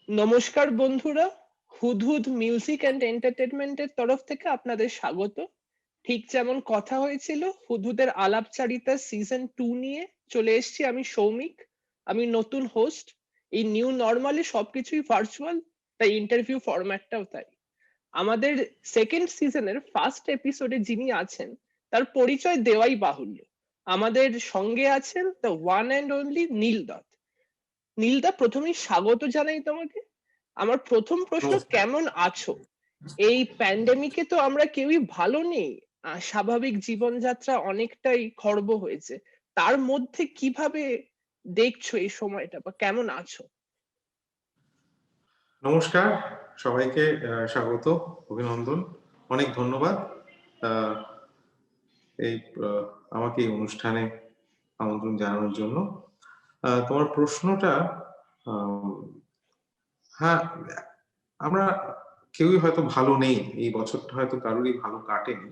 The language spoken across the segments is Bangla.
নমস্কার বন্ধুরা, হুদহুদ মিউজিক অ্যান্ড এন্টারটেনমেন্টের তরফ থেকে আপনাদের স্বাগত। ঠিক যেমন কথা হয়েছিল, হুদহুদের আলাপচারিতা সিজন 2 নিয়ে চলে এসেছি আমি সৌমিক। আমি নতুন হোস্ট। এই নিউ নর্মালে সবকিছুই ভার্চুয়াল, তাই ইন্টারভিউ ফরম্যাটটাও তাই। আমাদের সেকেন্ড সিজনের ফার্স্ট এপিসোডে যিনি আছেন তার পরিচয় দেওয়াই বাহুল্য। আমাদের সঙ্গে আছেন দ্য ওয়ান অ্যান্ড অনলি নীলদা। নীলদা, প্রথমেই স্বাগত জানাই তোমাকে। আমার প্রথম প্রশ্ন, নমস্কার। কেমন আছো? এই প্যান্ডেমিকে তো আমরা কেউই ভালো নেই। স্বাভাবিক জীবনযাত্রা অনেকটাই খর্ব হয়েছে। তার মধ্যে কিভাবে দেখছো এই সময়টা, বা কেমন আছো? নমস্কার সবাইকে, স্বাগত, অভিনন্দন, অনেক ধন্যবাদ আহ, এই আমাকে এই অনুষ্ঠানে আমন্ত্রণ জানানোর জন্য। তোমার প্রশ্নটা, আম, হ্যাঁ, আমরা কেউই হয়তো ভালো নেই, এই বছরটা হয়তো কারোরই ভালো কাটেনি।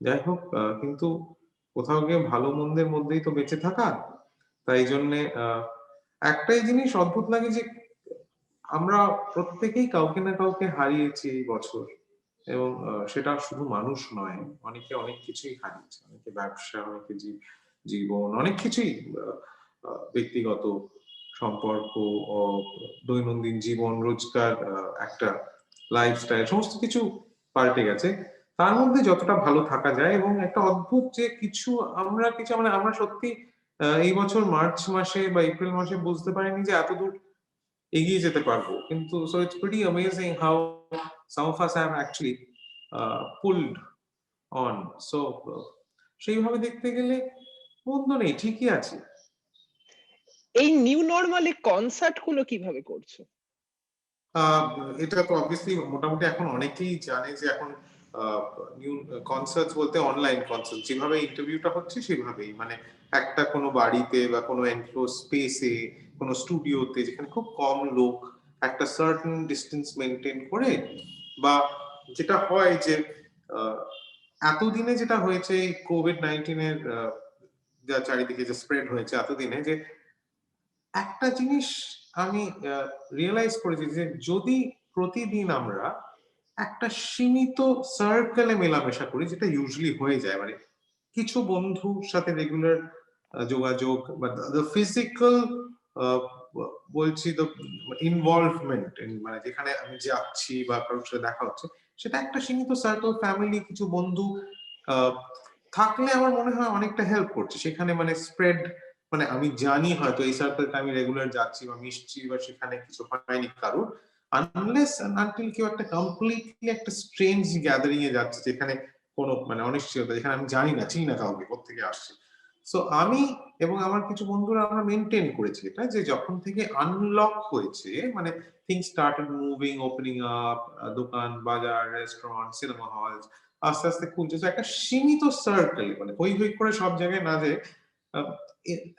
যাই হোক, কিন্তু কোথাও গিয়ে ভালো মন্দের মধ্যেই তো বেঁচে থাকা। তাই জন্যে একটাই জিনিস অদ্ভুত লাগে যে আমরা প্রত্যেকেই কাউকে না কাউকে হারিয়েছি এই বছর, এবং সেটা শুধু মানুষ নয়, অনেকে অনেক কিছুই হারিয়েছে, অনেকে ব্যবসা, অনেকে জীবন, অনেক কিছুই, ব্যক্তিগত সম্পর্ক ও দৈনন্দিন জীবন, রোজগার, একটা লাইফস্টাইল, সমস্ত কিছু পাল্টে গেছে। তার মধ্যে যতটা ভালো থাকা যায়, এবং একটা অদ্ভুত যে কিছু মানে আমরা সত্যি এই বছর মার্চ মাসে বা এপ্রিল মাসে বুঝতে পারিনি যে এতদূর এগিয়ে যেতে পারবো। কিন্তু so it's pretty amazing how some of us have actually pulled on. So সেইভাবে দেখতে গেলে মন্দ নেই, ঠিকই আছে। এই নিউ নর্মালে কনসার্ট গুলো কিভাবে করছো? আহ, এটা তো অবভিয়াসলি মোটামুটি এখন অনেকেই জানে যে এখন নিউ কনসার্ট বলতে অনলাইন কনসার্ট, যেভাবে ইন্টারভিউটা হচ্ছে সেভাবেই, মানে একটা কোনো বাড়িতে বা কোনো এনক্লোজ স্পেসে, কোনো স্টুডিওতে, যেখানে খুব কম লোক, একটা সার্টেন ডিস্টেন্স মেনটেন করে, বা যেটা হয় যে আহ, এতদিনে যেটা হয়েছে এই কোভিড-19 যা চারিদিকে যে স্প্রেড হয়েছে এতদিনে, যে একটা জিনিস আমি রিয়েলাইজ করেছি যে যদি প্রতিদিন আমরা একটা সীমিত সার্কেলে মেলামেশা করি, যেটা ইউজুয়ালি হয়ে যায়, মানে কিছু বন্ধুর সাথে রেগুলার যোগাযোগ, বা দ্য ফিজিক্যাল, বলছি তো, ইনভলভমেন্ট, মানে যেখানে আমি যাচ্ছি বা কারোর সাথে দেখা হচ্ছে, সেটা একটা সীমিত সার্কেল, ফ্যামিলি, কিছু বন্ধু আহ, থাকলে আমার মনে হয় অনেকটা হেল্প করছে সেখানে, মানে স্প্রেড, মানে আমি জানি হয়তো এই সার্কেলটা আমি রেগুলার যাচ্ছি বা মিশছি, বা সেখানে কিছু হয়নি কারোর, আনলেস আনটিল কেউ একটা কমপ্লিটলি একটা স্ট্রেঞ্জ গ্যাদারিং এ যাচ্ছে, যেখানে কোনো মানে অনিশ্চয়তা, যেখানে আমি জানি না, চিনি না কাউকে, কোথেকে আসছে। সো আমি এবং আমার কিছু বন্ধুরা আমরা মেনটেন করেছি এটা, যে যখন থেকে আনলক হয়েছে, মানে things started moving, opening up, দোকান, বাজার, রেস্টুরেন্ট, সিনেমা হল আস্তে আস্তে খুলছে, তো একটা সীমিত সার্কেল, মানে হই হই করে সব জায়গায় না, যে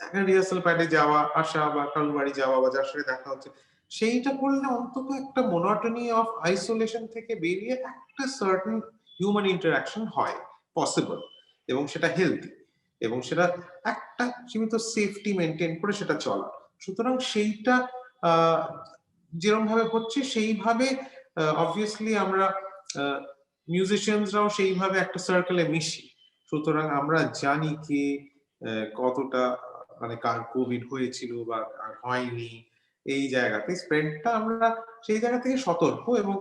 একটা রিহার্সাল প্যাডে যাওয়া আসা, বা কারোর বাড়ি যাওয়া, বা যার সাথে দেখা হচ্ছে, সেইটা করলে অন্তত একটা মোনোটনি অফ আইসোলেশন থেকে বেরিয়ে একটা সার্টেন হিউম্যান ইন্টারাকশন হয় পসিবল, এবং সেটা হেলদি, এবং সেটা একটা সীমিত সেফটি মেনটেন করে সেটা চলা। সুতরাং সেইটা যেরকম ভাবে হচ্ছে সেইভাবে অবভিয়াসলি আমরা মিউজিশিয়ানসরাও সেইভাবে একটা সার্কেলে মিশি। সুতরাং আমরা জানি কে কতটা, মানে কার কোভিড হয়েছিল বা কার হয়নি, এই জায়গাতে স্প্রেডটা আমরা সেই জায়গা থেকে সতর্ক। এবং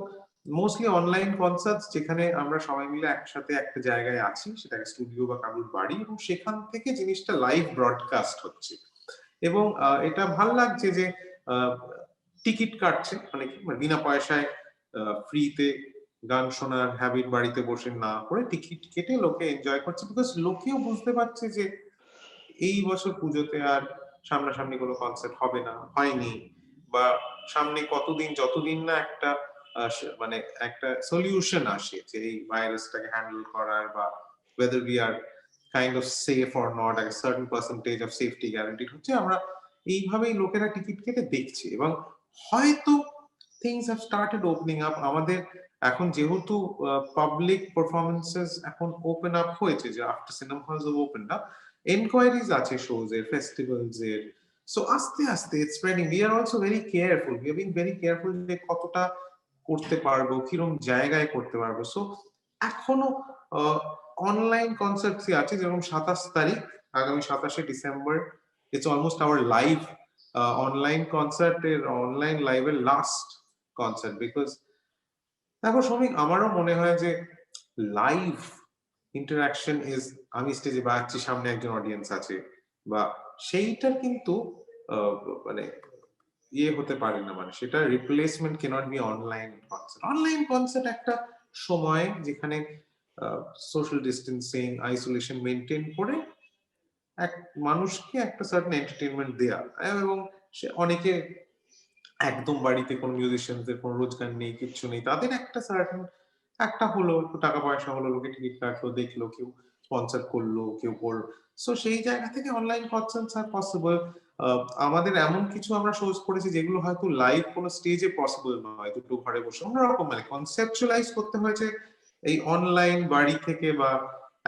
মোস্টলি অনলাইন কনসার্ট, যেখানে আমরা সবাই মিলে একসাথে একটা জায়গায় আছি, সেটাকে স্টুডিও বা কারোর বাড়ি, এবং সেখান থেকে জিনিসটা লাইভ ব্রডকাস্ট হচ্ছে। এবং এটা ভাল লাগছে যে টিকিট কাটছে অনেকে, মানে বিনা পয়সায় ফ্রিতে গান শোনার হ্যাবিট বাড়িতে বসে না করে টিকিট কেটে লোকে এনজয় করছে, বিকজ লোকেও বুঝতে পারছে যে এই বছর পুজোতে আর সামনাসামনি কোনো কনসার্ট হবে না, হয়নি, বা সামনে কতদিন, যতদিন না একটা মানে একটা সলিউশন আসে যে এই ভাইরাসটাকে হ্যান্ডেল করার, বা whether we are kind of safe or not, a certain percentage of safety guaranteed হচ্ছে, আমরা এইভাবেই লোকেরা টিকিট কেটে দেখছে। এবং হয়তো things have started opening up আমাদের এখন, যেহেতু পাবলিক পারফরমেন্সেস এখন ওপেন আপ হয়েছে, যে after cinema halls open up, enquiries আছে শোজ এর, ফেস্টিভ্যালস এর, সো আস্তে আস্তে it's spreading. We are also very careful, we are being very careful যে কতটা করতে পারবো, কিরকম জায়গায় করতে পারবো। সো এখনো অনলাইন কনসার্টসই আছে, যেরকম 27 তারিখ, আগামী 27শে ডিসেম্বর, it's almost our live online কনসার্টের, অনলাইন লাইভের লাস্ট কনসার্ট। বিকজ দেখো শ্রমিক, আমারও মনে হয় যে লাইভ ইন্টারাকশন ইজ, আমি স্টেজে বাজাচ্ছি, সামনে একজন অডিয়েন্স আছে, বা সেইটার কিন্তু আহ, মানে ইয়ে হতে পারে না, মানে সেটা replacement cannot be online concert. Online concert একটা সময় যেখানে সোশ্যাল ডিস্টেন্সিং, আইসোলেশন মেনটেন করে এক মানুষকে একটা সার্টেন এন্টারটেইনমেন্ট দেয়া, এবং সে অনেকে একদম বাড়িতে কোনো মিউজিশিয়ানদের কোনো রোজগার নেই, কিচ্ছু নেই, তাদের একটা সার্টেন একটা হলো, একটু টাকা পয়সা হলো, লোকে টিকিট কাটলো, দেখলো, কেউ স্পন্সর করলো, কেউ করলো। সো সেই জায়গা থেকে অনলাইন কনসার্টস আর পসিবল। আমাদের এমন কিছু আমরা সোর্স করেছি যেগুলো হয়তো লাইভ কোনো স্টেজে পসিবল নয়, দুটো ঘরে বসে অন্যরকম মানে কনসেপচুয়ালাইজ করতে হয়েছে এই অনলাইন বাড়ি থেকে বা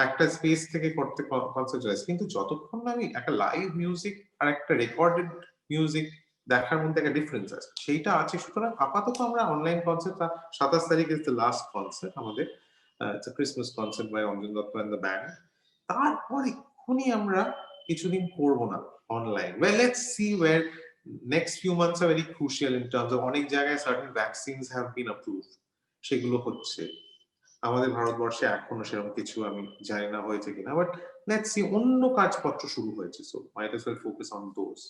একটা স্পেস থেকে করতে কনসেপচুয়ালাইজ। কিন্তু যতক্ষণ না আমি একটা লাইভ মিউজিক আর একটা রেকর্ডেড মিউজিক দেখার মধ্যে একটা ডিফারেন্স আছে, সেইটা আছে। সুতরাং আপাতত আমরা অনলাইন কনসার্ট, 27 তারিখ ইজ দ্য লাস্ট কনসার্ট আমাদের, Christmas concert by Anjan Dutta and the band. তারপর এক্ষুনি আমরা কিছুদিন করবো না online. Well, let's see where next few months are very crucial in terms of, অনেক জায়গায় certain vaccines have been approved, সেগুলো হচ্ছে। আমাদের ভারতবর্ষে এখনো সেরকম কিছু আমি জানি না হয়েছে কিনা, বাট লেটস সি। অন্য কাজপত্র শুরু হয়েছে, so might as well focus on those.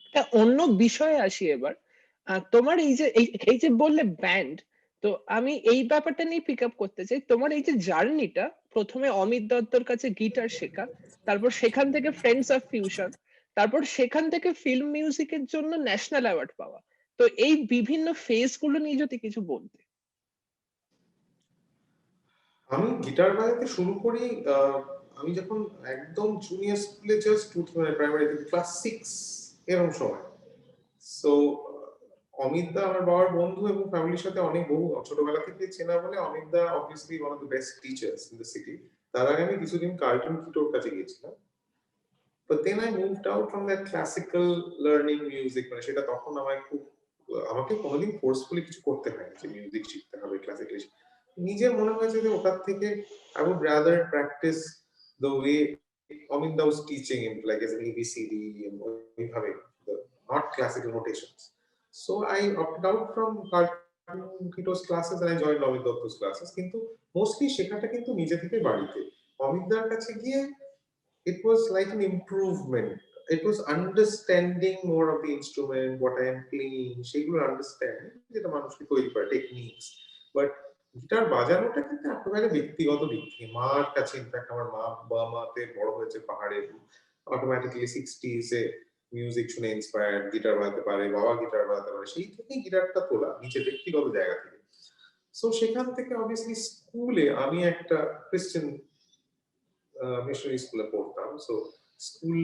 একটা অন্য বিষয়ে আসি এবার। তোমার এই যে বললে ব্যান্ড, তো আমি এই ব্যাপারটা নিয়ে পিক আপ করতে চাই। তোমার এই যে জার্নিটা, প্রথমে অমিত দত্তর কাছে গিটার শেখা, তারপর সেখান থেকে ফ্রেন্ডস অফ ফিউশন, তারপর সেখান থেকে ফিল্ম মিউজিকের জন্য ন্যাশনাল অ্যাওয়ার্ড পাওয়া, তো এই বিভিন্ন ফেজ গুলো নিয়ে যদি কিছু বলতে। আমি গিটার বাজাতে শুরু করি, আমি যখন একদম জুনিয়র স্কুলে, জাস্ট মানে প্রাইমারি ক্লাস 6 এরকম সময়। সো অমিত দা আমার বাবার বন্ধু এবং ফ্যামিলির সাথে অনেক বহু ছোটবেলা থেকে চেনা বলে Amit da obviously one of the best teachers in the city. তার আগে আমি কিছুদিন কার্টুন কিটোর কাছে গিয়েছিলাম। But then I moved out from that classical learning music, মানে সেটা তখন আমায় খুব, আমাকে কোনোদিন ফোর্সফুলি কিছু করতে হয়নি যে মিউজিক শিখতে হবে ক্লাসিক্যালি। নিজের মনে হয়েছে যে ওটার থেকে I would rather practice the way Amit Da was teaching in, like as an ABCD and ওইভাবে, not classical notations. So I opted out from cartoon Kito's classes and I joined Amit Datta's classes. কিন্তু মোস্টলি শেখাটা কিন্তু নিজে থেকে বাড়িতে। অমিত দার কাছে গিয়ে it was like an improvement. It was understanding more of the instrument, what I am playing, সেগুলো understanding, যেটা মানুষকে তৈরি করে টেকনিক্স। বাট গিটার বাজানোটা কিন্তু একেবারে ব্যক্তিগত দিক থেকে। মার কাছে, ইনফ্যাক্ট আমার মা বা মাতে বড় হয়েছে পাহাড়ে, অটোমেটিক্যালি 60s এ মিউজিক শুনে ইন্সপায়ার্ড, গিটার বাজাতে পারে, বাবা গিটার বাজাতে পারে, সেই থেকেই গিটারটা তোলা নিজের ব্যক্তিগত জায়গা থেকে। সো সেখান থেকে অবভিয়াসলি স্কুলে আমি একটা ক্রিশ্চিয়ান মিশনারি স্কুলে পড়তাম। সো স্কুল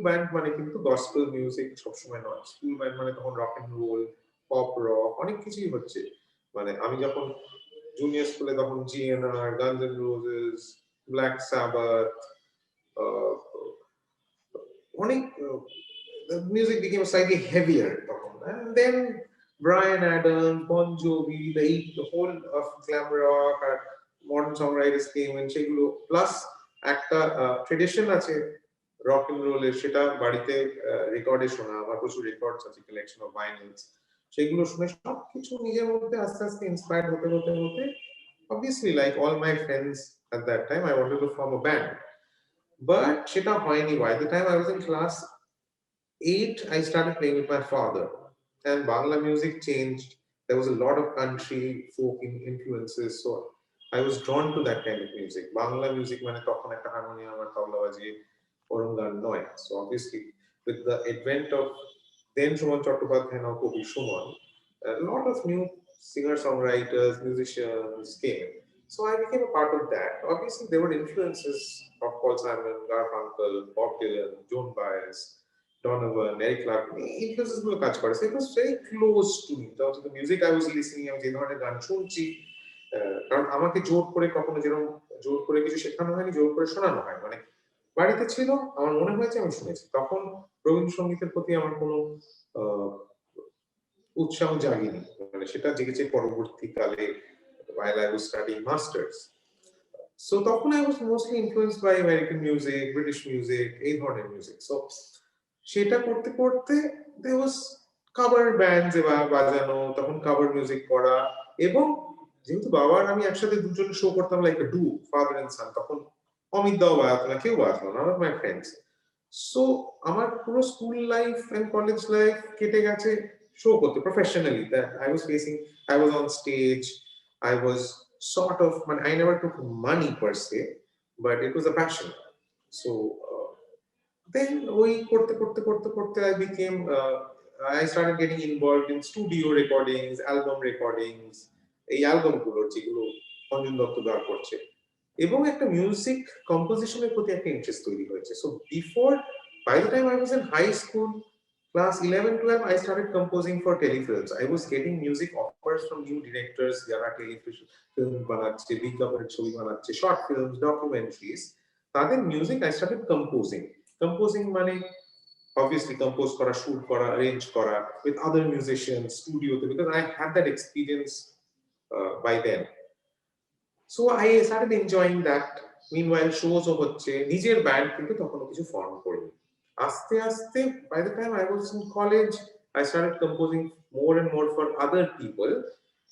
ব্যান্ড মানে কিন্তু গসপেল মিউজিক সবসময় নয়। স্কুল ব্যান্ড মানে তখন rock and roll, pop rock, অনেক কিছুই হচ্ছে। মানে আমি যখন জুনিয়র স্কুলে, তখন GNR, Guns and Roses, Black Sabbath, অনেক মিউজিক became slightly heavier তখন। And then Bryan Adams, Bon Jovi, the whole of glam rock আর মডার্ন সংরাইটার্স কেম, সেগুলো প্লাস একটা ট্রেডিশন আছে রক এন্ড রোলের, সেটা বাড়িতে রেকর্ডে শোনা। আমার প্রচুর রেকর্ডস আছে, কালেকশন অফ ভাইনিলস, সেগুলো শুনে সবকিছু নিজের মধ্যে আস্তে আস্তে ইন্সপায়ার্ড হতে হতে হতে, obviously like all my friends at that time I wanted to form a band, but সেটা হয়নি। By the time I was in class 8 I started playing with my father, and Bangla music changed. There was a lot of country folk influences, so I was drawn to that kind of music. Bangla music মানে তখন একটা হারমোনিয়াম আর তবলা বাজিয়ে ওরম গান নয়। So obviously with the advent of then Suman Chattopadhyay, now Kobi Suman, a lot of new singer songwriters, musicians came. So I became a part of that. Obviously there were influences of Paul Simon, Garfunkel, Bob Dylan, Joan Baez, Donovan, Eric Clapton, influences গুলো কাজ করে। So it was very close to me. So the music I was listening, আমি যে ধরনের গান শুনছি, কারণ আমাকে জোর করে কখনো, যেরকম জোর করে কিছু শেখানো হয়নি, জোর করে শোনানো হয়। মানে বাড়িতে ছিল, আমার মনে হয়েছে আমি শুনেছি। তখন রবীন্দ্রসঙ্গীতের প্রতি আমার কোনো আহ, উৎসাহ জাগেনি, মানে সেটা জেগেছে পরবর্তীকালে while I was studying masters. So তখন I was mostly influenced by American music, British music, এই ধরনের মিউজিক। সো সেটা করতে করতে there was cover bands বাজানো, তখন cover মিউজিক করা, এবং যেহেতু বাবা আর আমি একসাথে দুজন শো করতাম like a duo, father and son, তখন অমিত দাও বাজাতো না, কেউ বাজাতো না, none of my friends. So আমার পুরো school life and college life কেটে গেছে শো করতে professionally. That I was facing, I was on stage, I was sort of, I never took money per se, but it was a passion. So then we korte, I became, I started getting involved in studio recordings, album recordings, এই অ্যালবাম গুলো যেগুলো অঞ্জন দত্ত ব্যবহার করছে, এবং একটা মিউজিক কম্পোজিশনের প্রতি একটা ইন্টারেস্ট তৈরি হয়েছে। So before, by the time I was in high school, class 11 12, I started composing for telefilms. I was getting music offers from new directors যারা টেলিফিল্ম বানাচ্ছে, বিজ্ঞাপনের ছবি বানাচ্ছে, শর্ট ফিল্মস, ডকুমেন্টারিজ, তাদের music I started composing. Composing মানে obviously compose kora, shoot kora, arrange kora with other musicians, studio, because I had that experience by then. So I started enjoying that. Meanwhile shows ও হচ্ছে, নিজের ব্যান্ড কিন্তু তখনও কিছু ফর্ম করিনি। আস্তে আস্তে by the time I was in college, I started composing more and more for other people.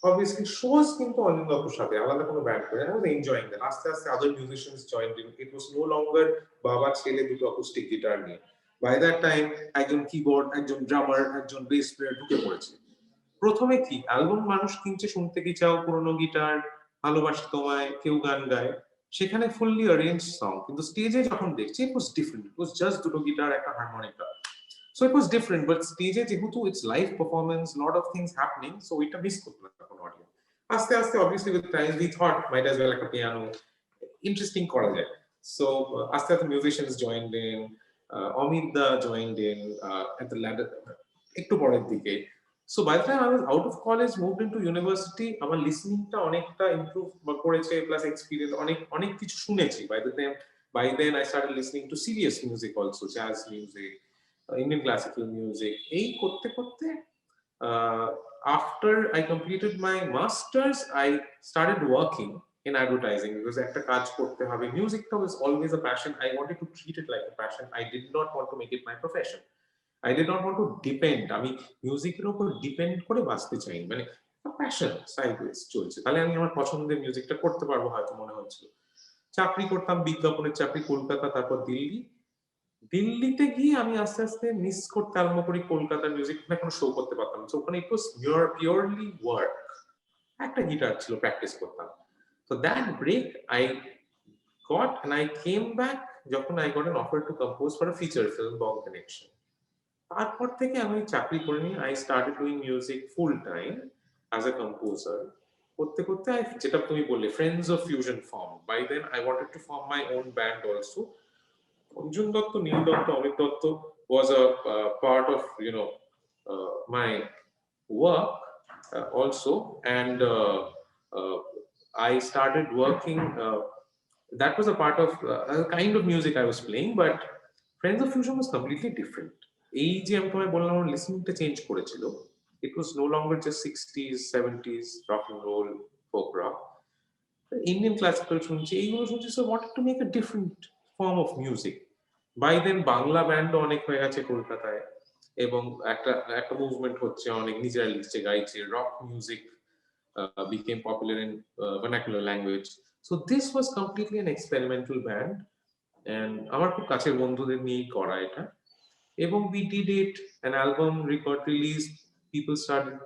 Obviously shows কিন্তু অঞ্জন দত্তর সাথে, আলাদা কোনো ব্যান্ড করে, I was enjoying that. আস্তে আস্তে other musicians joined in. It was no longer বাবা ছেলে দুটো অ্যাকুস্টিক গিটার নিয়ে। By that time একজন কিবোর্ড, একজন ড্রামার, একজন বেস প্লেয়ার ঢুকে পড়েছে। প্রথমে কি অ্যালবাম মানুষ কিনছে, শুনতে কি চাও, পুরনো গিটার, ভালোবাসি তোমায়, কেউ গান গায়, সেখানে ফুললি অ্যারেঞ্জ সং। কিন্তু স্টেজে যখন দেখছি, it was different, it was just দুটো গিটার, একটা harmonica. So it was different, but স্টেজে যেহেতু it's live performance, lot of things happening, so এটা মিস করতে না তখন অডিয়েন্স। আস্তে আস্তে obviously with time we thought might as well একটা পিয়ানো ইন্টারেস্টিং করা যায়। সো আস্তে আস্তে musicians joined in, Amit da joined in at the ladder একটু পরের দিকে। So by the time I was out of college, moved into university, আমার লিসনিংটা অনেকটা ইমপ্রুভ করেছে, প্লাস এক্সপেরিয়েন্স অনেক কিছু শুনেছি। By then I started listening to serious music also, jazz music, Indian classical music. এই করতে করতে after I completed my masters, I started working in advertising, because একটা কাজ করতে হবে। Musicটা was always a passion. I wanted to treat it like a passion. I did not want to make it my profession. I did not want to depend, আমি মিউজিকের উপর ডিপেন্ড করে বাঁচতে চাই, মানে প্যাশন সাইডওয়েজ চলছে, তাহলে আমি আমার পছন্দের মিউজিকটা করতে পারবো হয়তো মনে হচ্ছিল। চাকরি করতাম, বিজ্ঞাপনের চাকরি কলকাতা, তারপর দিল্লি। দিল্লিতে গিয়ে আমি আস্তে আস্তে মিস করতে আরম্ভ করি কলকাতার মিউজিক, কোনো শো করতে পারতাম না। ওখানে ইট ওয়াজ পিওরলি ওয়ার্ক, একটা গিটার ছিল, প্র্যাকটিস করতাম। তো that break I got, and I came back যখন I got an offer to compose for a feature film, Bong Connection. তারপর থেকে আমি চাকরি করিনি, I started doing music full time as a composer. করতে করতে যেটা তুমি বললে, friends of fusion form. By then I wanted to form my own band also. Anjan Dutta, Neil Dutta, Amit Dutta was a part of my work also, and I started working. That was a part of a kind of music I was playing, but Friends of Fusion was completely different. এই যে আমি তোমায় বললাম আমার লিসনিংটা চেঞ্জ করেছিল, it was no longer just 60s 70s rock and roll, folk rock, Indian classical শুনছি, এইগুলো শুনছি। So I wanted to make a different form of music. By then Bangla band অনেক হয়ে গেছে কলকাতায়, এবং একটা একটা মুভমেন্ট হচ্ছে, অনেক নিজেরা লিখছে, গাইছে, rock music became popular in vernacular language. So this was completely an experimental band, and আমার খুব কাছের বন্ধুদের নিয়েই করা এটা। এবং we did it, an album got released, people started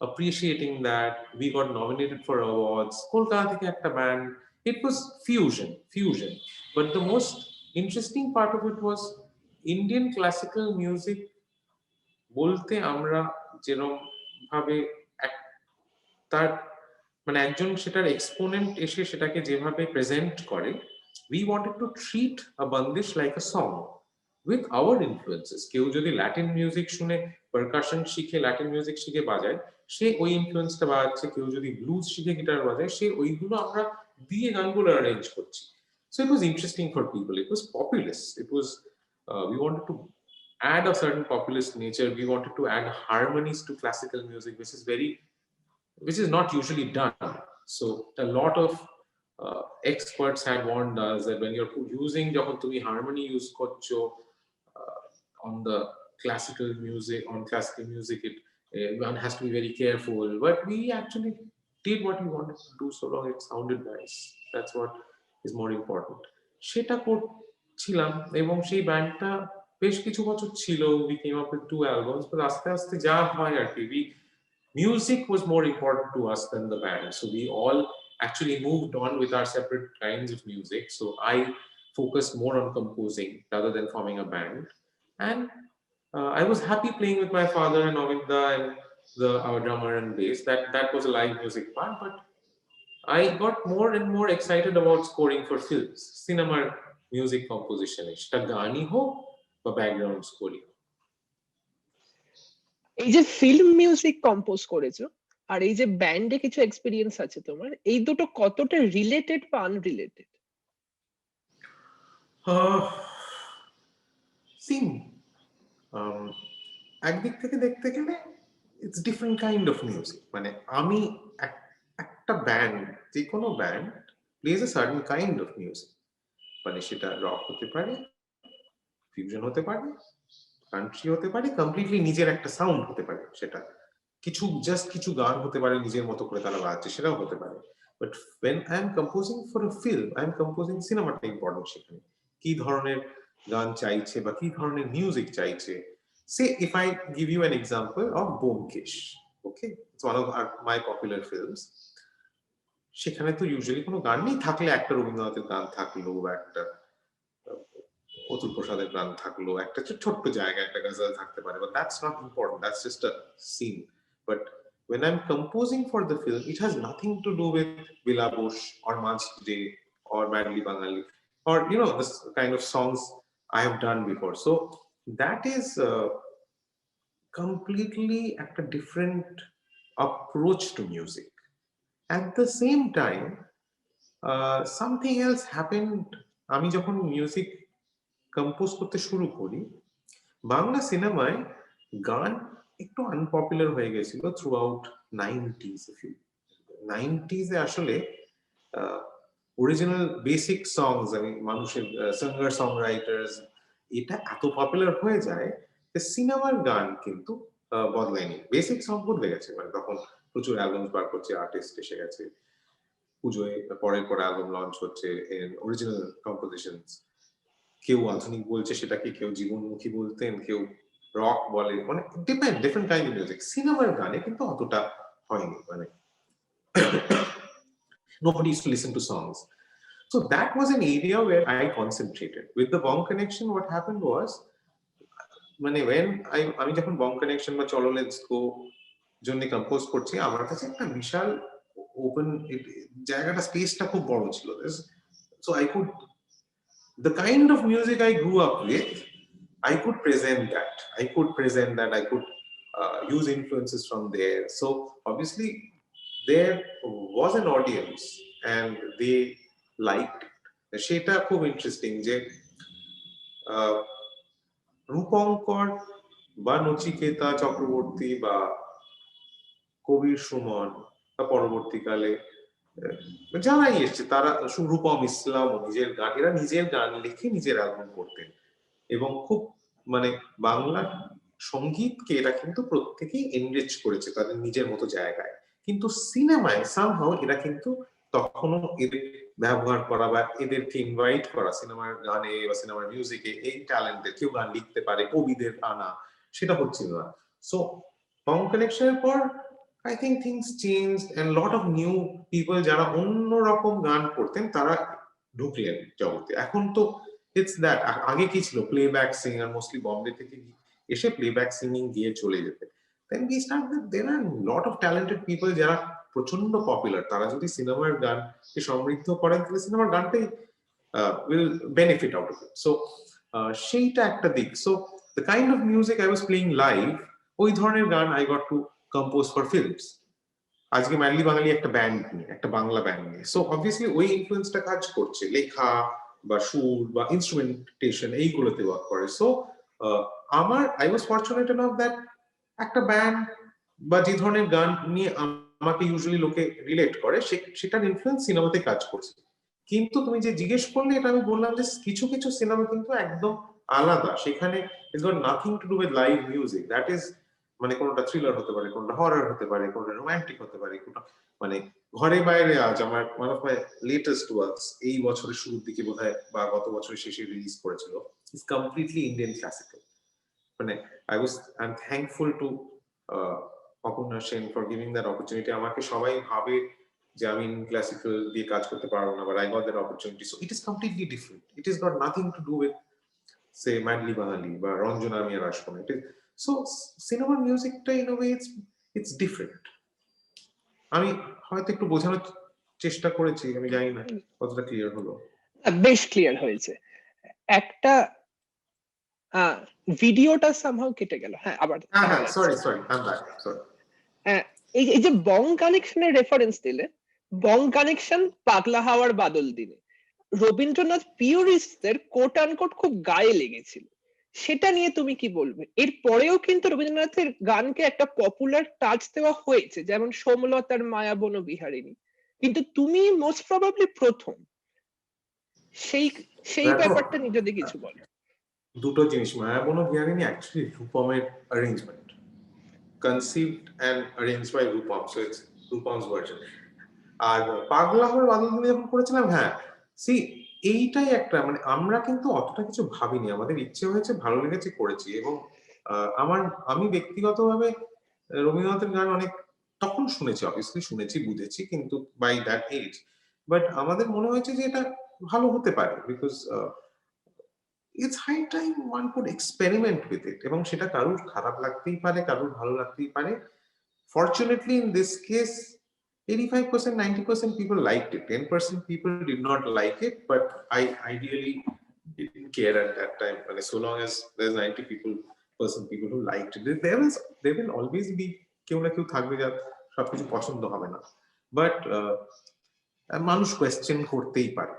appreciating that, we got nominated for awards, kolkata থেকে একটা band, it was fusion, but the most interesting part of it was Indian classical music বলতে আমরা যেরকম ভাবে তার একজন সেটার এক্সপোনেন্ট এসে সেটাকে যেভাবে প্রেজেন্ট করে, we wanted to treat a bandish like a song with our influences. কেউ যদি ল্যাটিন মিউজিক শুনে, পারকাশন শিখে, ল্যাটিন মিউজিক শিখে বাজায়, সে ওই ইনফ্লুয়েন্সটা বাজাচ্ছে। কেউ যদি ব্লুজ শিখে গিটার বাজায়, সে ওইগুলো আমরা দিয়ে গানগুলো অ্যারেঞ্জ করছি। So it was interesting for people. It was populist. It was we wanted to add a certain populist nature. We wanted to add harmonies to classical music, which is not usually done. So a lot of experts had warned us that when you're using যখন তুমি harmony use করছো on the classical music, one has to be very careful. But we actually did what we wanted to do so long it sounded nice. That's what is more important. সেটা করছিলাম এবং সেই ব্যান্ডটা বেশ কিছু বছর ছিল. We came up with 2 albums, but আস্তে আস্তে যা হয় আর কি, music was more important to us than the band. So we all actually moved on with our separate kinds of music. So I focused more on composing rather than forming a band. And I was happy playing with my father and Avinda and our drummer and bass. That was a live music part. But I got more and more excited about scoring for films, cinema music composition. Eta gaani ho ba background scoring. এই যে ফিল্ম মিউজিক কম্পোজ করেছো আর এই যে ব্যান্ডে কিছু এক্সপেরিয়েন্স আছে তোমার, এই দুটো কতটা রিলেটেড বা আনরিলেটেড? একদিক থেকে দেখতে গেলে it's different kind of music. মানে আমি একটা ব্যান্ড, যে কোনো band plays a certain kind of music. মানে সেটা রক হতে পারে, ফিউশন হতে পারে, কান্ট্রি হতে পারে, কমপ্লিটলি নিজের একটা সাউন্ড হতে পারে. সেটা কিছু গান হতে পারে নিজের মতো করে তারা বাজছে, সেটাও হতে পারে. But when I am composing for a film, I am composing সিনেমাটা ইম্পর্টেন্ট. সেখানে কি ধরনের গান চাইছে বা কি ধরনের মিউজিক চাইছে. Say if I give you an example of Byomkesh, okay, it's one of my popular films. সেখানে তো ইউজুয়ালি কোনো গান নেই, থাকলে একটা রবীন্দ্রনাথের গান থাকলো, একটা অতুল প্রসাদের গান থাকলো, একটা ছোট্ট জায়গায় একটা গজল থাকতে পারে, but that's not important, that's just a scene. But when I'm composing for the film, it has nothing to do with Bila Bush or Manch Day or Madly Bangali or this kind of songs I have done before. So that is completely a different approach to music. At the same time, something else happened. আমি যখন মিউজিক কম্পোজ করতে শুরু করি, বাংলা সিনেমায় গান একটু আনপপুলার হয়ে গেছিল থ্রু আউট 90s. আসলে অরিজিনাল বেসিক সংস, মানুষের সিঙ্গার সং রাইটার্স, এটা এত পপুলার হয়ে যায় যে সিনেমার গান কিন্তু বদলায়নি, বেসিক সং বদলে গেছে. মানে তখন প্রচুর অ্যালবাম বার করছে, আর্টিস্ট এসে গেছে, পুজোয় পরের পর অ্যালবাম লঞ্চ হচ্ছে, অরিজিনাল কম্পোজিশনস। কেউ আধুনিক বলছে সেটাকে, কেউ জীবনমুখী বলতেন, কেউ রক বলে, মানে ডিফারেন্ট কাইন্ড অফ মিউজিক. সিনেমার গানে কিন্তু অতটা হয়নি, মানে nobody used to listen to songs. So that was an area where I concentrated. With the Bong Connection, what happened was, মানে when আমি যখন Bong Connection বা চলো লেটস গো জন্য কম্পোজ করছি, আমার কাছে একটা বিশাল ওপেন জায়গাটা, স্পেসটা খুব বড় ছিল. So I could, the kind of music I grew up with, I could present that. I could use influences from there. So obviously there was an audience and they liked it. সেটা খুব ইন্টারেস্টিং যে রূপঙ্কর বা নচিকেতা চক্রবর্তী বা কবির সুমন বা পরবর্তীকালে যারাই এসছে, তারা রূপম ইসলাম নিজের গান লিখে নিজের অ্যালবাম করতেন এবং খুব মানে বাংলা সঙ্গীতকে এরা কিন্তু প্রত্যেকেই এনরিচ করেছে তাদের নিজের মতো জায়গায়. কিন্তু সিনেমায় সামহাউ এরা কিন্তু তখনও এদের ব্যবহার করা বা এদেরকে ইনভাইট করা সিনেমার গানে বা সিনেমার মিউজিকে, এই ট্যালেন্টের, কেউ গান লিখতে পারে, কবিদের আনা, সেটা হচ্ছিল না. সো বং কানেকশনের পর I think things changed and a lot of new people যারা অন্যরকম গান করতেন তারা ঢুকলেন জগতে. এখন তো it's that, আগে কি ছিল, প্লেব্যাক সিঙ্গার মোস্টলি বম্বে থেকে এসে প্লেব্যাক সিঙ্গিং দিয়ে চলে যেতে. Then we started, there are a lot of talented people যারা প্রচন্ড পপুলার, তারা যদি সিনেমার গানকে সমৃদ্ধ করেন তাহলে সিনেমার গানটাই will benefit out of it. So সেইটা একটা দিক. So the kind of music I was playing live, ওই ধরনের গান I got to compose for films. আজকে ম্যাডলি বাঙালি একটা ব্যান্ড নিয়ে, একটা বাংলা ব্যান্ড নিয়ে, সো অবভিয়াসলি ওই ইনফ্লুয়েন্সটা কাজ করছে, লেখা, বা সুর বা ইনস্ট্রুমেন্টেশন এইগুলোতে ওয়ার্ক করে। So I was fortunate enough that একটা ব্যান্ড বা যে ধরনের গান নিয়ে আমাকে ইউজুয়ালি লোকে রিলেট করে সেটার ইনফ্লুয়েন্স সিনেমাতে কাজ করছে। কিন্তু তুমি যে জিজ্ঞেস করলে এটা আমি বললাম যে কিছু কিছু সিনেমা কিন্তু একদম আলাদা, সেখানে it's goat nothing to do with live music, that is মানে কোনটা থ্রিলার হতে পারে, কোনটা হরর হতে পারে, কোনটা রোমান্টিক হতে পারে, কোনটা মানে ঘরে বাইরে আজ আমার one of my latest works এই বছরের শুরুর দিকে বোধহয় বা গত বছরের শেষে রিলিজ করেছিল, ইজ কমপ্লিটলি ইন্ডিয়ান ক্লাসিক্যাল। মানে I am thankful to Aparna Sen for giving that opportunity. আমাকে সবাই ভাবে যে আমি ক্লাসিক্যাল দিয়ে কাজ করতে পারবো না, but I got that opportunity. So it is completely different, it is not nothing to do with say madly Bangali বা রঞ্জনা আমি আর আসবো না। সো সিনেমার মিউজিকটা in a way it's different. আমি হয়তো একটু বোঝানোর চেষ্টা করেছি, আমি জানি না কতটা ক্লিয়ার হলো। বেশ ক্লিয়ার হয়েছে। একটা ভিডিওটা সামহাউ কেটে গেল। হ্যাঁ, আবার হ্যাঁ sorry I am back, sorry. এই যে বং কানেকশনের রেফারেন্স দিলে, বং কানেকশন পাগলা হাওয়ার বাদল দিনে রবীন্দ্রনাথ পিউরিস্টদের কোট আনকোট খুব গায়ে লেগেছিল, সেটা নিয়ে তুমি কি বলবে? এর পরেও কিন্তু রবীন্দ্রনাথের গানকে একটা পপুলার টাচ দেওয়া হয়েছে, যেমন সোমলতার মায়াবন বিহারিণী, কিন্তু তুমি মোস্ট প্রবাবলি প্রথম। সেই সেই ব্যাপারটা নিয়ে যদি কিছু বলো। দুটো জিনিস, মায়াবন বিহারিণী অ্যাকচুয়ালি রূপমের arrangement, conceived and arranged by Rupam, so it's Rupam's version. আর পাগলা হাওয়ার বাদল দিনে যখন করেছিলাম, হ্যাঁ সি এইটাই একটা মানে আমরা কিন্তু অতটা কিছু ভাবিনি, আমাদের ইচ্ছে হয়েছে, ভালো লেগেছে, করেছি। এবং আমি ব্যক্তিগতভাবে রবীন্দ্রনাথের গান অনেক তখন শুনেছি, অবভিয়াসলি শুনেছি, বুঝেছি, কিন্তু বাই দ্যাট এজ বাট আমাদের মনে হয়েছে যে এটা ভালো হতে পারে, because it's high time one could experiment with it. এবং সেটা কারুর খারাপ লাগতেই পারে, কারুর ভালো লাগতেই পারে। Fortunately, in this case, 85%, 90% people liked it. 10% people did not like it, but I ideally didn't care at that time. And so long as there's 90% people who liked it, there will always be কেউ না কেউ থাকবে যার সবকিছু পছন্দ হবে না। বাট মানুষ কোয়েশ্চেন করতেই পারে,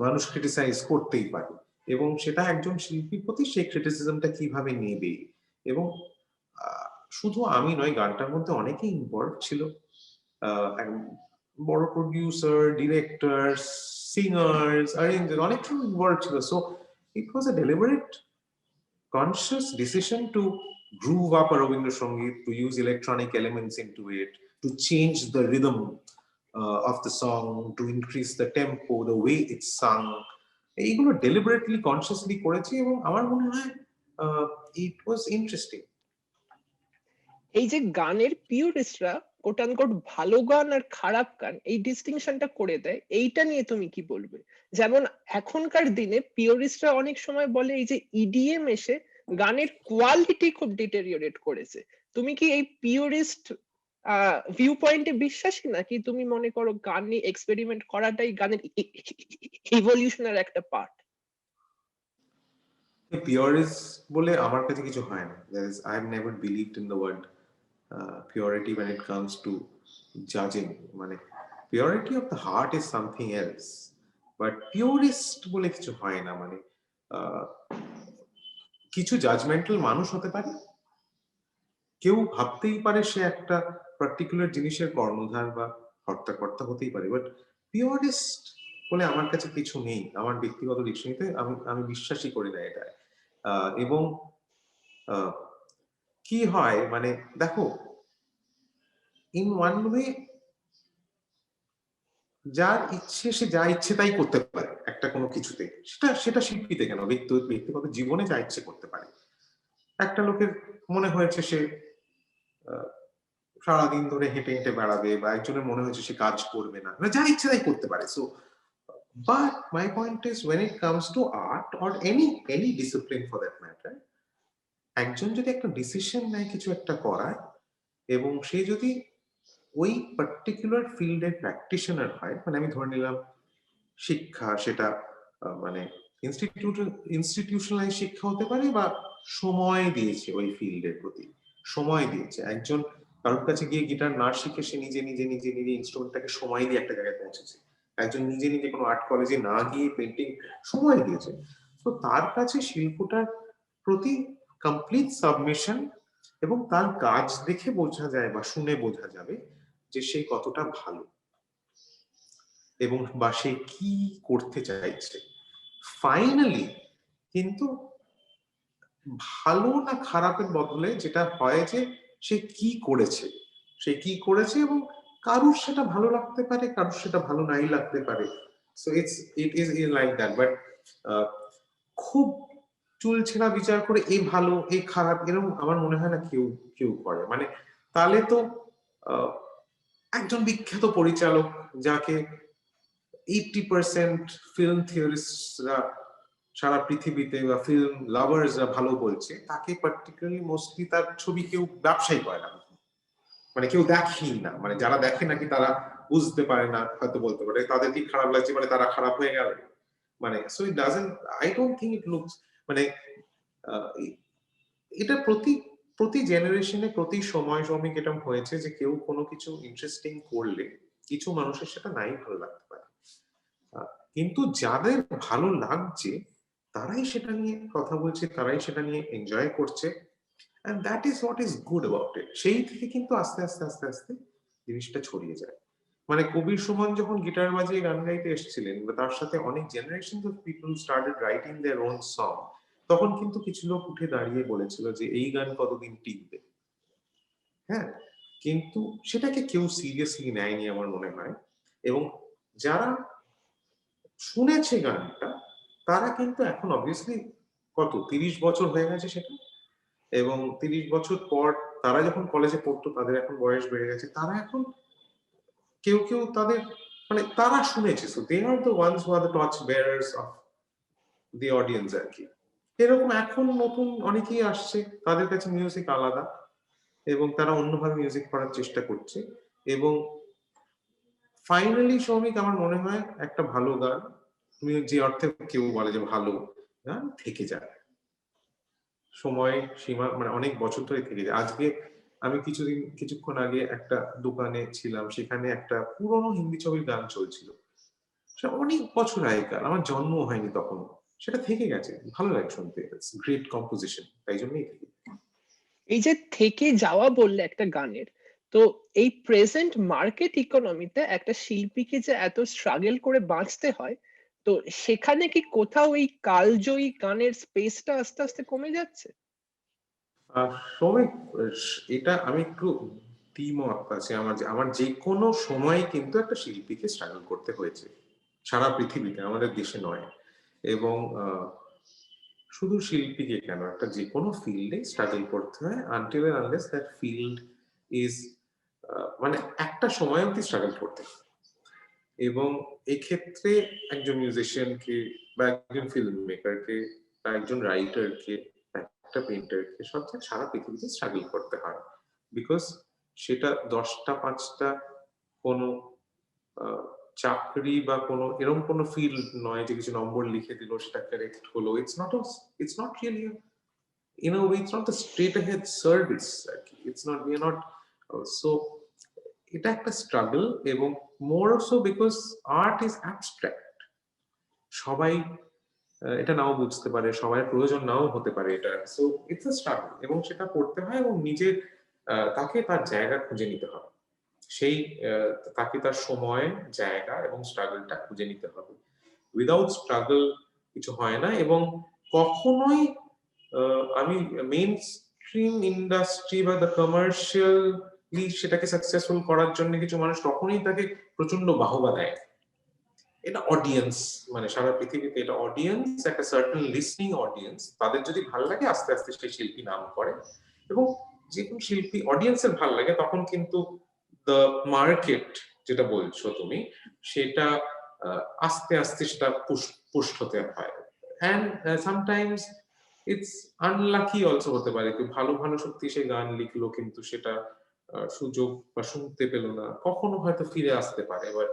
মানুষ ক্রিটিসাইজ করতেই পারে, এবং সেটা একজন শিল্পীর প্রতি সেই ক্রিটিসিজমটা কিভাবে নেবে। এবং শুধু আমি নয়, গানটার মধ্যে অনেকেই ইনভলভ ছিল, বড় প্রডিউসার, ডিরেক্টর, সিঙ্গার্স, অ্যারেঞ্জার, অনেক কিছু ইনভলভ ছিল। So it was a deliberate conscious decision two groove up a Rabindra Sangeet, to use electronic elements into it, to change the rhythm of the song, to increase the tempo, the way it's sung. এইগুলো ডেলিবারেটলি কনসিয়াসলি করেছি, এবং আমার মনে হয় ইট ওয়াজ ইন্টারেস্টিং। এই যে গানের পিউরিস্টরা কোট আনকোট ভালো গান আর খারাপ গান এই ডিস্টিংশনটা করে দেয়, এইটা নিয়ে তুমি কি বলবে? যেমন এখনকার দিনে পিউরিস্টরা অনেক সময় বলে এই যে ইডিএম এসে গানের কোয়ালিটি খুব ডিটেরিওরেট করেছে। তুমি কি এই পিউরিস্ট ভিউ পয়েন্টে বিশ্বাসী, নাকি তুমি মনে করো গান নিয়ে এক্সপেরিমেন্ট করাটাই গানের ইভলিউশনের একটা পার্ট? পিওরিস্ট বলে আমার কাছে কিছু হয় না। I have never believed in the word purity when it comes to judging. মানে purity of the heart is something else, but purist বলে কিছু হয় না। মানে কিছু জাজমেন্টাল মানুষ হতে পারে, কেউ ভাবতেই পারে সে একটা পার্টিকুলার জিনিসের কর্ণধার বা হর্তাকর্তা হতেই পারে, বাট পিওরিস্ট বলে আমার কাছে কিছু নেই। আমার ব্যক্তিগত ডিকশনারিতে আমি বিশ্বাসই করি না এটা। এবং কি হয় মানে দেখো, ইন ওয়ান ওয়ে যার ইচ্ছে সে যা ইচ্ছে তাই করতে পারে একটা কোনো কিছুতে, সেটা শিল্পীতে কেন, ব্যক্তিগত জীবনে যা ইচ্ছে করতে পারে। একটা লোকের মনে হয়েছে সে সারাদিন ধরে হেঁটে হেঁটে বেড়াবে, বা একজনের মনে হয়েছে সে কাজ করবে না, যা ইচ্ছে তাই করতে পারে। So but my point is when it comes to art or any discipline for that matter, একজন যদি একটা ডিসিশন নেয় কিছু একটা করার, এবং সে যদি ওই পার্টিকুলার ফিল্ডের প্র্যাকটিশনার হয়, মানে আমি ধরে নিলাম শিক্ষা, সেটা মানে ইনস্টিটিউশনালাইজ শিক্ষা হতে পারে, বা সময় দিয়েছে ওই ফিল্ডের প্রতি, সময় দিয়েছে। একজন কারোর কাছে গিয়ে গিটার না শিখে সে নিজে ইনস্ট্রুমেন্টটাকে সময় দিয়ে একটা জায়গায় পৌঁছেছে। একজন নিজে নিজে কোনো আর্ট কলেজে না গিয়ে পেন্টিং সময় দিয়েছে, তো তার কাছে শিল্পটার প্রতি কমপ্লিট সাবমিশন, এবং তার কাজ দেখে বোঝা যায় বা শুনে বোঝা যাবে যে সে কতটা ভালো এবং বা সে কি করতে চাইছে ফাইনালি। কিন্তু ভালো না খারাপের বদলে যেটা হয় যে সে কি করেছে, সে কি করেছে, এবং কারুর সেটা ভালো লাগতে পারে, কারুর সেটা ভালো নাই লাগতে পারে। So it is like that. But খুব চুল ছেঁড়া বিচার করে এ ভালো এ খারাপ এরকম আমার মনে হয় না কেউ কেউ করে। মানে তাহলে তো একজন বিখ্যাত পরিচালক যাকে 80% ফিল্ম থিওরিস্টরা সারা পৃথিবীতে বা ফিল্ম লাভার্সরা ভালো বলছে, তাকে পার্টিকুলারলি মোস্টলি তার ছবি কেউ ব্যবসাই করে না, মানে কেউ দেখেই না। মানে যারা দেখে নাকি তারা বুঝতে পারে না, হয়তো বলতে পারে তাদের কি খারাপ লাগছে, মানে তারা খারাপ হয়ে গেল। মানে so it doesn't, I don't think it looks, মানে এটা প্রতি প্রতি জেনারেশনে প্রতি সময় শ্রমিক এটা হয়েছে যে কেউ কোনো কিছু ইন্টারেস্টিং করলে কিছু মানুষের সেটা নাই ভালো লাগতে পারে, কিন্তু যাদের ভালো লাগছে তারাই সেটা নিয়ে কথা বলছে, তারাই সেটা নিয়ে এনজয় করছে, and that is what is good about it। সেই থেকে কিন্তু আস্তে আস্তে আস্তে আস্তে জিনিসটা ছড়িয়ে যায়। মানে কবির সুমন যখন গিটার বাজিয়ে গান গাইতে এসেছিলেন, বা তার সাথে অনেক generation of people started writing their own song, তখন কিন্তু কিছু লোক উঠে দাঁড়িয়ে বলেছিল যে এই গান কতদিন টিকবে। হ্যাঁ, কিন্তু সেটাকে কেউ সিরিয়াসলি নেয়নি আমার মনে হয়। এবং যারা শুনেছে গানটা তারা কিন্তু এখন অবভিয়াসলি কত 30 বছর হয়ে গেছে সেটা, এবং 30 বছর পর তারা যখন কলেজে পড়তো তাদের এখন বয়স বেড়ে গেছে, তারা এখন কেউ কেউ তাদের মানে তারা শুনেছে, so they are the ones who are the torch bearers of the audience আর কি। এরকম এখন নতুন অনেকেই আসছে, তাদের কাছে মিউজিক আলাদা এবং তারা অন্যভাবে মিউজিক করার চেষ্টা করছে। এবং ফাইনালি শ্রমিক আমার মনে হয় একটা ভালো গান, তুমি যে অর্থে কেউ বলে যে ভালো গান থেকে যায় সময় সীমা, মানে অনেক বছর ধরে থেকে যায়। আজকে আমি কিছুক্ষণ আগে একটা দোকানে ছিলাম, সেখানে একটা পুরনো হিন্দি ছবির গান চলছিল, সেটা অনেক বছর আগেকার, আমার জন্ম হয়নি তখন, সেটা থেকে গেছে, ভালো লাগে শুনতে, গ্রেট কম্পোজিশন, তাই জন্যই থেকে। এই যে থেকে যাওয়া বললে একটা গানের, তো এই প্রেজেন্ট মার্কেট ইকোনমিতে একটা শিল্পীকে যে এত স্ট্রাগল করে বাঁচতে হয়, তো সেখানে কি কোথাও এই কালজয়ী গানের স্পেসটা আস্তে আস্তে কমে যাচ্ছে? শ্রমিক, এটা আমি একটু দ্বিমত আছে আমার, যে আমার যে কোনো সময় কিন্তু একটা শিল্পীকে স্ট্রাগল করতে হয়েছে সারা পৃথিবীতে, আমাদের দেশে নয়। এবং শুধু শিল্পীকে কেন, একটা যে কোনো ফিল্ডে স্ট্রাগল করতে হয় until and unless that field is, মানে একটা সময় অব্দি স্ট্রাগল করতে হয়। এবং এক্ষেত্রে একজন মিউজিশিয়ানকে বা একজন ফিল্ম মেকারকে বা একজন রাইটারকে একটা পেইন্টারকে সব সারা পৃথিবীতে স্ট্রাগল করতে হয়, বিকজ সেটা 10টা 5টা কোনো চাকরি বা কোনো এরকম কোনো ফিল্ড নয় যে কিছু নম্বর লিখে দিল সেটা কারেক্ট হলো। It's not really, in a way it's not a straight ahead service আর কি, it's not, we are not, so এটা একটা স্ট্রাগল। এবং more also because art is abstract, সবাই এটা নাও বুঝতে পারে, সবার প্রয়োজন নাও হতে পারে এটা, সো ইটস আ স্ট্রাগল, এবং সেটা করতে হয় এবং নিজের তাকে তার জায়গা খুঁজে নিতে হবে, সেই তাকে তার সময় জায়গা এবং স্ট্রাগলটা খুঁজে নিতে হবে। উইদাউট স্ট্রাগল কিছু হয় না। এবং কখনোই আমি মেইন স্ট্রিম ইন্ডাস্ট্রি বা দ্য কমার্শিয়ালি সেটাকে সাকসেসফুল করার জন্য কিছু মানুষ তখনই তাকে প্রচন্ড বাহবা দেয়। এটা অডিয়েন্স, মানে সারা পৃথিবীতে এটা অডিয়েন্স, একটা সার্টেন লিসনিং অডিয়েন্স, তাদের যদি ভালো লাগে আস্তে আস্তে সেই শিল্পী নাম করে। এবং যে কোনো শিল্পী অডিয়েন্সের ভালো লাগে তখন কিন্তু দ্য মার্কেট যেটা বলছো তুমি, সেটা আস্তে আস্তে সেটা পুশ হতে হয়। And sometimes it's unlucky also হতে পারে, কেউ ভালো ভালো সত্যি সে গান লিখলো কিন্তু সেটা সুযোগ বা শুনতে পেল না, কখনো হয়তো ফিরে আসতে পারে, but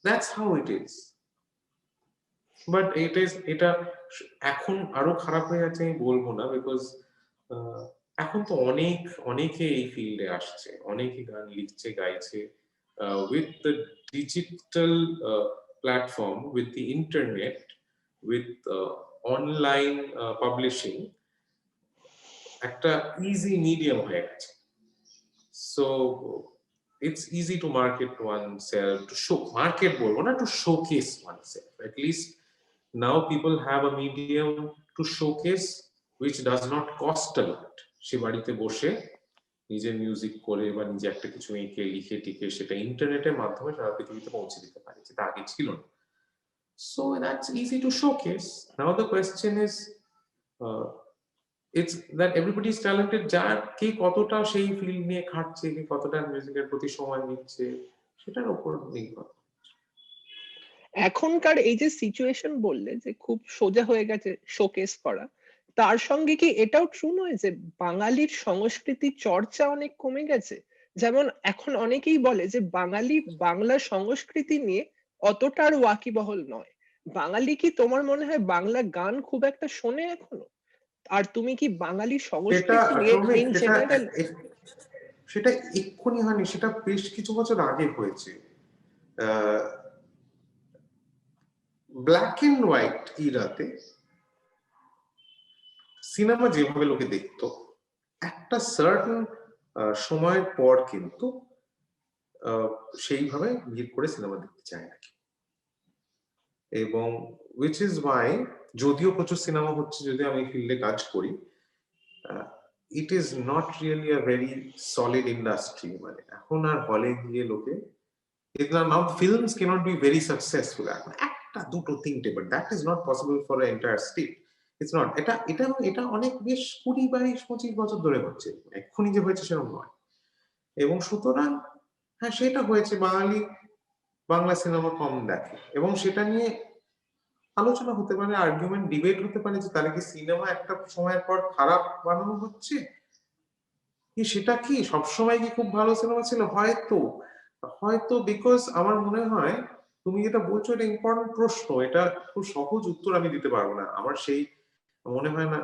that's how it is. But এটা এখন আরো খারাপ হয়ে যাচ্ছে আমি বলবো না, বিকজ এখন তো অনেকে এই ফিল্ডে আসছে, অনেকে গান লিখছে গাইছে with the digital platform, with the internet, with online publishing, একটা easy medium হয়ে গেছে। So it's easy to market oneself, to show, market বলবো না, to showcase oneself. At least now people have a medium to showcase which does not cost a lot. সে বাড়িতে বসে নিজের মিউজিক করে বা নিজে একটা কিছু এঁকে লিখে টিকে সেটা ইন্টারনেটের মাধ্যমে সারা পৃথিবীতে পৌঁছে দিতে পারে, যেটা আগে ছিল না। So that's easy to showcase. Now the question is, it's that everybody is talented, যার কে কতটা সেই ফিল্ড নিয়ে খাটছে, কে কতটা মিউজিকের প্রতি সময় দিচ্ছে, সেটার উপর নির্ভর। এখনকার এই যে সিচুয়েশন বললে যে খুব সোজা হয়ে গেছে শোকেস করা, তার সঙ্গে কি এটাও ট্রু নয় যে বাঙালির সংস্কৃতি চর্চা অনেক কমে গেছে? যেমন এখন অনেকেই বলে যে বাঙালি বাংলা সংস্কৃতি নিয়ে অতটা আর ওয়াকিবহল নয়। বাঙালি কি, তোমার মনে হয় বাংলা গান খুব একটা শোনে এখনো? আর তুমি কি বাঙালি সেটা সংস্কৃতি নিয়ে ইন জেনারেল? সেটা এক্ষুনি হয়নি, সেটা বেশ কিছু বছর আগে হয়েছে। ব্ল্যাক এন্ড হোয়াইট ইরাতে সিনেমা যেভাবে লোকে দেখতো, একটা সার্টেন সময়ের পর কিন্তু সেইভাবে ভিড় করে সিনেমা দেখতে চায় না। এবং which is why, যদিও প্রচুর সিনেমা হচ্ছে, যদিও আমি ফিল্ডে কাজ করি, it is not really a very solid industry. মানে এখন আর হলে গিয়ে লোকে, now films cannot be very successful, এখন একটা দুটো তিনটে, but that is not possible for an entire state. It's not. এটা অনেক বেশ 20-22-25 বছর ধরে হচ্ছে, এক্ষুনি যে হয়েছে সেরকম নয়। এবং সুতরাং হ্যাঁ, সেটা হয়েছে, বাঙালি বাংলা সিনেমা কম দেখে, এবং সেটা নিয়ে আলোচনা হতে পারে, আর্গুমেন্ট, ডিবেট হতে পারে যে তাহলে কি সিনেমা একটা সময়ের পর খারাপ বানানো হচ্ছে, কি সেটা কি সবসময় কি খুব ভালো সিনেমা ছিল? হয়তো বিকজ আমার মনে হয় তুমি যেটা বলছো এটা ইম্পর্টেন্ট প্রশ্ন, এটা খুব সহজ উত্তর আমি দিতে পারবো না, আমার সেই মনে হয় না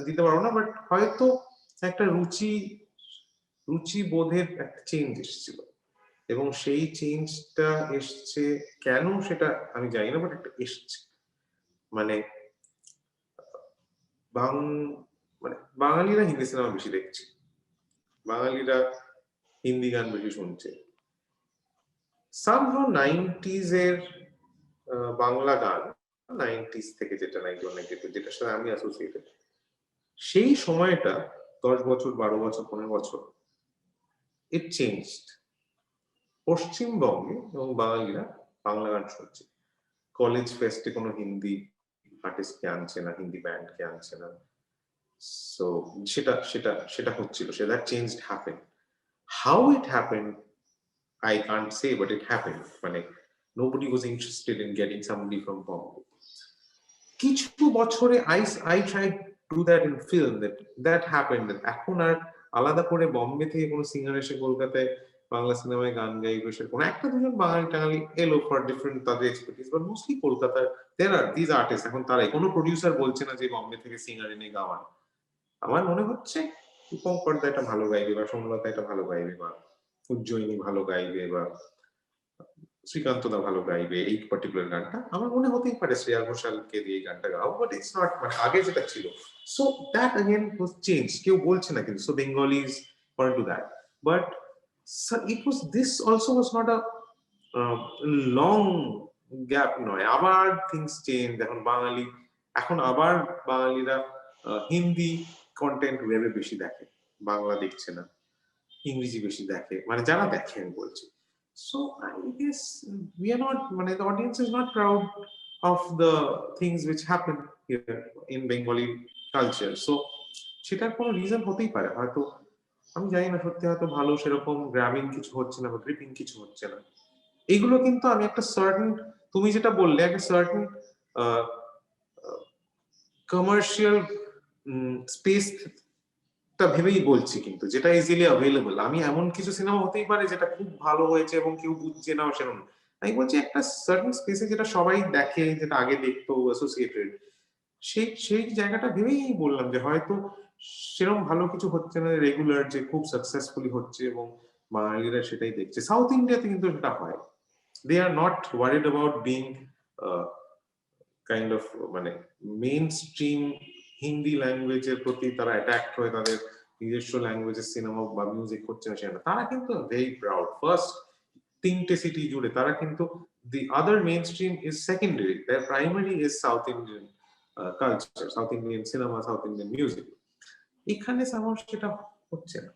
দিতে পারবো না, বাট হয়তো একটা রুচি বোধের একটা চেঞ্জ এসেছিল, এবং সেই চেঞ্জটা এসছে কেন সেটা আমি জানি না, বাট একটা এসছে। মানে বাঙালিরা হিন্দি সিনেমা বেশি দেখছে, বাঙালিরা হিন্দি গান বেশি শুনছে। সামহাউ 90s এর বাংলা গান, 90s থেকে যেটা 91, 92, যেটার সাথে আমি অ্যাসোসিয়েটেড, সেই সময়টা 10 বছর, 12 বছর, 15 বছর, ইট চেঞ্জড। পশ্চিমবঙ্গে এবং বাঙালিরা বাংলা গান শুনছে, কলেজ ফেস্টে কোনো হিন্দি আর্টিস্টকে আনছে না, হিন্দি ব্যান্ডকে আনছে না। সো সেটা হচ্ছিল, that changed happened. How it happened I can't say, but it happened. মানে nobody was interested in getting somebody from Bombay. কিছু বছরে I tried to do that in film, that happened. এখন আর আলাদা করে বম্বে থেকে কোনো সিঙ্গার এসে কলকাতায় বাংলা সিনেমায় গান গাইবে, সেরকম একটা দুজন বাঙালি টাঙালি এলো ফর ডিফারেন্ট তাদের এক্সপার্টিস, বাট মোস্টলি কলকাতার there are these artists। এখন তারাই, কোনো প্রডিউসার বলছে না যে বম্বে থেকে সিঙ্গার এনে গাওয়ান। আমার মনে হচ্ছে রূপম পর্দা এটা ভালো গাইবে, বা সোমলতা এটা ভালো গাইবে, বা উজ্জয়িনী ভালো গাইবে, বা শ্রীকান্ত দা ভালো গাইবে এই পার্টিকুলার গানটা, আমার মনে হতেই পারে শ্রেয়া ঘোষালকে দিয়ে এই গানটা গাও, বাট ইটস নট, মানে আগে যেটা ছিল। So that again was change, কেউ বলছে না কিন্তু, so Bengalis point to that, but it was, this also was not a long gap নয়, আবার থিংস চেঞ্জ। এখন আবার বাঙালিরা হিন্দি কন্টেন্ট ওয়েবে বেশি দেখে, বাংলা দেখছে না, ইংরেজি বেশি দেখে, মানে যারা দেখে আমি বলছি। So I guess we are not, the audience is not proud of the things which happen here in Bengali culture. So সেটার কোনো রিজন হতেই পারে, হয়তো আমি জানি না, সত্যি হয়তো ভালো সেরকম গ্রামীণ কিছু হচ্ছে না, বা গ্রিপিং কিছু হচ্ছে না। এগুলো কিন্তু আমি একটা সার্টেন, তুমি যেটা বললে, একটা সার্টেন কমার্শিয়াল স্পেস টা ভেবেই বলছি, কিন্তু যেটা ইজিলি অ্যাভেলেবল। আমি এমন কিছু সিনেমা হতেই পারে যেটা খুব ভালো হয়েছে এবং কেউ বুঝছে না সেরকম, আমি বলছি একটা সার্টেন স্পেসে যেটা সবাই দেখে, যেটা আগে দেখতো, অ্যাসোসিয়েটেড, সেই জায়গাটা ভেবেই বললাম যে হয়তো সেরকম ভালো কিছু হচ্ছে না রেগুলার, যে খুব সাকসেসফুলি হচ্ছে এবং বাঙালিরা সেটাই দেখছে। সাউথ ইন্ডিয়াতে কিন্তু সেটা হয়, they are not worried about being kind of মানে mainstream হিন্দি ল্যাঙ্গুয়েজের প্রতি তারা অ্যাট্যাক্ট হয়ে তাদের নিজস্ব ল্যাঙ্গুয়েজের সিনেমা বা মিউজিক করছে না সেটা তারা কিন্তু ভেরি প্রাউড ফার্স্ট তিনটে সিটি জুড়ে তারা কিন্তু the other mainstream is secondary, their primary is South Indian culture, South Indian cinema, South Indian music. এখানে সামহাও সেটা হচ্ছে না।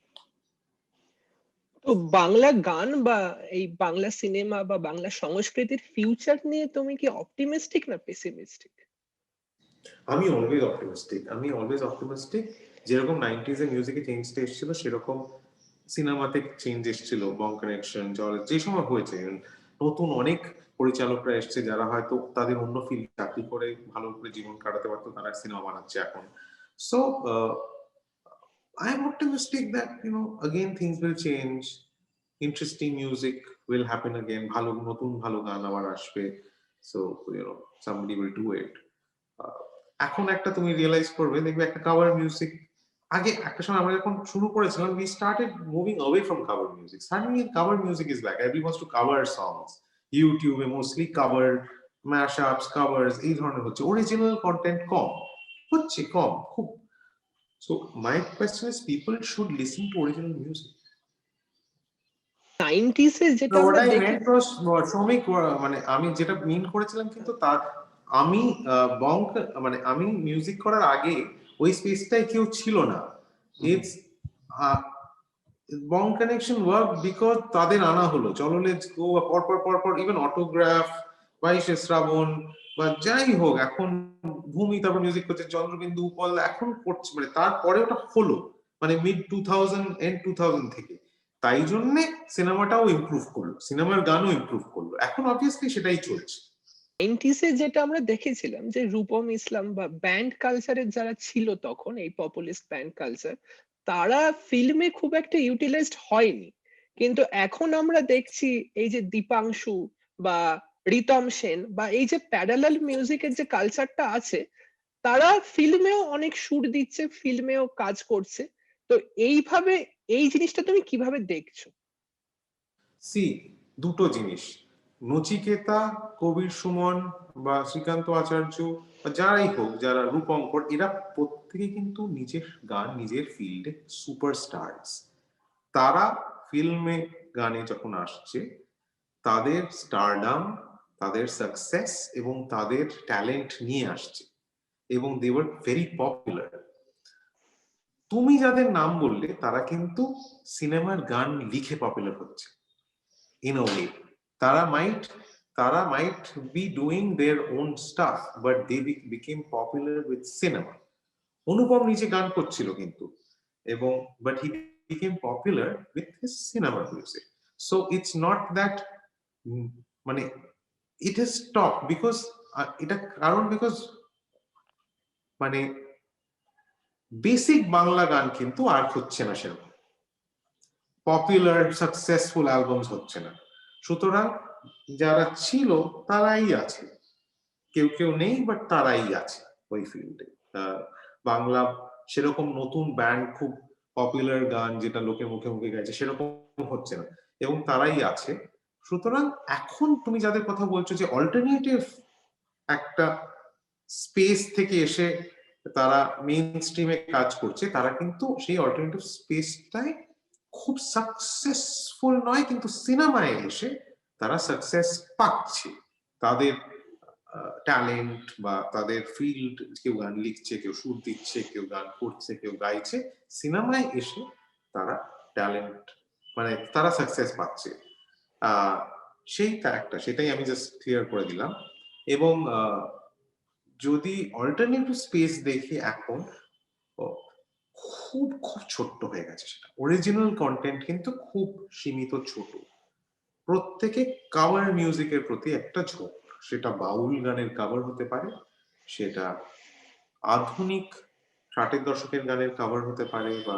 তো বাংলা গান বা এই বাংলা সিনেমা বা বাংলা সংস্কৃতির ফিউচার নিয়ে তুমি কি অপটিমিস্টিক না পেসিমিস্টিক? আমি অলওয়েজ অপটিমিস্টিক যেরকম 90s এ মিউজিকে চেঞ্জটা এসেছিল সেরকম সিনেমাতে চেঞ্জ এসেছিল বং কানেকশন যে সময় হয়েছে নতুন অনেক পরিচালকরা এসছে যারা হয়তো তাদের অন্য ফিল্ড চাকরি করে ভালো করে জীবন কাটাতে পারতো তারা সিনেমা বানাচ্ছে এখন so I am optimistic that again things will change, interesting music will happen again, ভালো নতুন ভালো গান আবার আসবে, so somebody will do it. এখন একটা তুমি রিয়েলাইজ করবে দেখবে একটা কভার মিউজিক আগে একটা সময় আমরা যখন শুরু করেছিলাম we started moving away from cover music. Suddenly cover music is like everyone wants to cover songs. YouTube A mostly cover mashups covers এই ধরনের হচ্ছে, অরিজিনাল কন্টেন্ট কম হচ্ছে খুব। So my question is people should listen to original music. 90s এ যেটা No, what আমরা I দেখি meant was শ্রমিক মানে আমি যেটা মিন করেছিলাম কিন্তু তার আমি বঙ্ক মানে আমি মিউজিক করার আগে ওই স্পেসটাই কেউ ছিল না। ইটস বঙ্ক কানেকশন ওয়ার্ক বিকজ তাদের আনা হলো চলো লেটস গো পরপর ইভেন অটোগ্রাফ 22শে শ্রাবণ বা যাই হোক এখন ভূমি তারপর মিউজিক করছে চন্দ্রবিন্দু উপল এখন করছে মানে তারপরে ওটা হলো মানে মিড 2000 এন্ড 2000 থেকে তাই জন্যে সিনেমাটাও ইমপ্রুভ করলো সিনেমার গানও ইমপ্রুভ করলো এখন অবভিয়াসলি সেটাই চলছে। 90s এ যেটা আমরা দেখেছিলাম যে রূপম ইসলাম বা ব্যান্ড কালচারের যারা ছিল তখন এই পপুলিস্ট ব্যান্ড কালচার তারা ফিল্মে খুব একটা ইউটিলাইজড হয়নি, কিন্তু এখন আমরা দেখছি এই যে দীপাংশু বা রিতম সেন বা এই যে প্যারালাল মিউজিকের যে কালচারটা আছে তারা ফিল্মেও অনেক সুর দিচ্ছে ফিল্মেও কাজ করছে। তো এইভাবে এই জিনিসটা তুমি কিভাবে দেখছো? সি দুটো জিনিস, নচিকেতা কবির সুমন বা শ্রীকান্ত আচার্য বা যারাই হোক যারা রূপঙ্কর এরা প্রত্যেকে কিন্তু নিজের গান নিজের ফিল্ডে সুপারস্টারস, তারা ফিল্মে গানে যখন আসছে তাদের স্টারডাম তাদের সাকসেস এবং তাদের ট্যালেন্ট নিয়ে আসছে এবং দে ওয়ার ভেরি পপুলার। তুমি যাদের নাম বললে তারা কিন্তু সিনেমার গান লিখে পপুলার হচ্ছে in a way. Tara might be doing their own stuff, but they became popular with cinema. অনুপম নিজে গান করছিল কিন্তু এবং but he became popular with his cinema music. So it's not that মানে it has stopped because এটা কারণ because মানে বেসিক বাংলা গান কিন্তু আর হচ্ছে না সেরকম পপুলার সাকসেসফুল অ্যালবামস হচ্ছে না, সুতরাং যারা ছিল তারাই আছে, কেউ নেই বাট তারাই আছে ওই ফিল্ডে। বাংলা সেরকম নতুন ব্যান্ড খুব পপুলার গান যেটা লোকের মুখে মুখে গাইছে সেরকম হচ্ছে না এবং তারাই আছে। সুতরাং এখন তুমি যাদের কথা বলছো যে অল্টারনেটিভ একটা স্পেস থেকে এসে তারা মেইন স্ট্রিমে কাজ করছে তারা কিন্তু সেই অল্টারনেটিভ স্পেসটাই খুব সাকসেসফুল নয় কিন্তু সিনেমায় এসে তারা সাকসেস পাচ্ছে, তাদের ট্যালেন্ট বা তাদের ফিল্ড কেউ গান লিখছে কেউ সুর দিচ্ছে কেউ গান করছে কেউ গাইছে সিনেমায় এসে তারা ট্যালেন্ট মানে তারা সাকসেস পাচ্ছে। সেইটা একটা সেটাই আমি জাস্ট ক্লিয়ার করে দিলাম। এবং যদি অল্টারনেটিভ স্পেস দেখি এখন খুব খুব ছোট্ট হয়ে গেছে, সেটা অরিজিনাল কন্টেন্ট কিন্তু খুব সীমিত ছোট, প্রত্যেকে কাভার মিউজিকের প্রতি একটা ঝোঁক, সেটা বাউল গানের কাভার হতে পারে, সেটা আধুনিক 60-এর দশকের গানের কাভার হতে পারে বা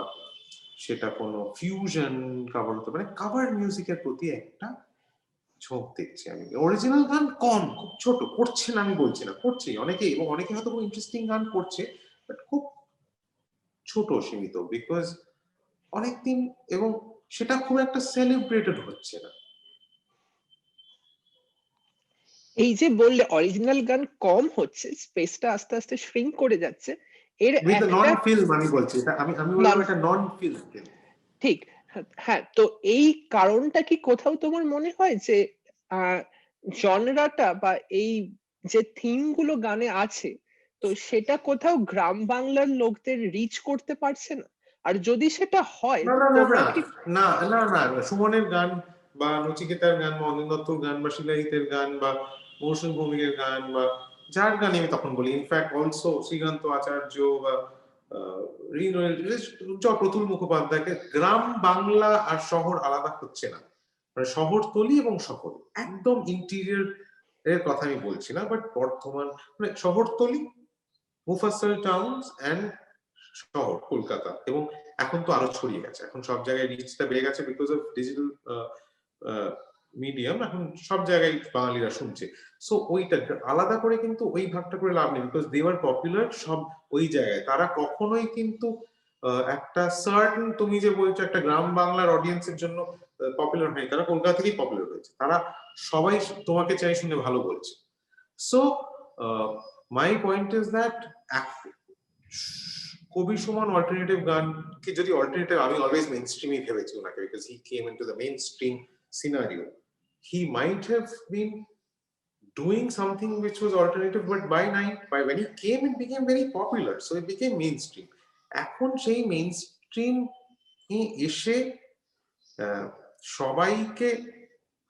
সেটা কোনো ফিউশন কাভার হতে পারে, কাভার মিউজিকের প্রতি একটা ঝোঁক দেখছি আমি। অরিজিনাল গান কম খুব ছোট করছে না আমি বলছি না, করছে অনেকে এবং অনেকে হয়তো খুব ইন্টারেস্টিং গান করছে বাট খুব ছোট সীমিত বিকজ অনেকদিন এবং সেটা খুব একটা সেলিব্রেটেড হচ্ছে না। এই যে বললে অরিজিনাল গান কম হচ্ছে, স্পেসটা আস্তে আস্তে শ্রিঙ্ক করে যাচ্ছে, এর উইথ একটা নন ফিল্ম আমি বলছি, এটা আমি নন, বললাম এটা নন ফিল্ম। ঠিক, হ্যাঁ হ্যাঁ, তো এই কারণটা কি কোথাও তোমার মনে হয় যে জনরাটা বা এই যে থিম গুলো গানে আছে, তো সেটা কোথাও গ্রাম বাংলার লোকদের রিচ করতে পারছে না? আর যদি সেটা হয়, না না না তোমরা না কি না না না না, সুমনের গান বা নচিকেতার গান বা অনিল দত্তর গান বা শিলাজিতের গান বা মৌসুমী ভৌমিকের গান বা যার গান আমি তখন বলি, ইনফ্যাক্ট অলসো শ্রীকান্ত আচার্য বা প্রতুল মুখোপাধ্যায়কে, গ্রাম বাংলা আর শহর আলাদা হচ্ছে না, মানে শহরতলি এবং শহর একদম ইন্টিরিয়র এর কথা আমি বলছি না, বাট বর্ধমান মানে শহরতলি, মুফাসসাল টাউনস এন্ড শহর কলকাতা, এবং এখন তো আরো ছড়িয়ে গেছে, এখন সব জায়গায় রিচটা বেড়ে গেছে বিকজ অফ ডিজিটাল মিডিয়াম, এখন সব জায়গায় বাঙালিরা শুনছে। সো ওইটা আলাদা করে কিন্তু ওই ভাগটা করে লাভ নেই, বিকজ দে আর পপুলার সব ওই জায়গায়, তারা কখনোই কিন্তু একটা সার্টেন, তুমি যে বলছো একটা গ্রাম বাংলার অডিয়েন্সের জন্য পপুলার হয়নি, তারা কলকাতা থেকেই পপুলার হয়েছে, তারা সবাই তোমাকে চাই শুনে ভালো বলছে। So my point is that কবি সুমন অল্টারনেটিভ গান কি যদি অল্টারনেটিভ, আমি অলওয়েজ মেইন স্ট্রিমই ভেবেছি ওনাকে, because he came into the main stream scenario, he might have been doing something which was alternative, but by when he came it became very popular, so it became mainstream. এখন সেই মেইনস্ট্রিম এসে সবাইকে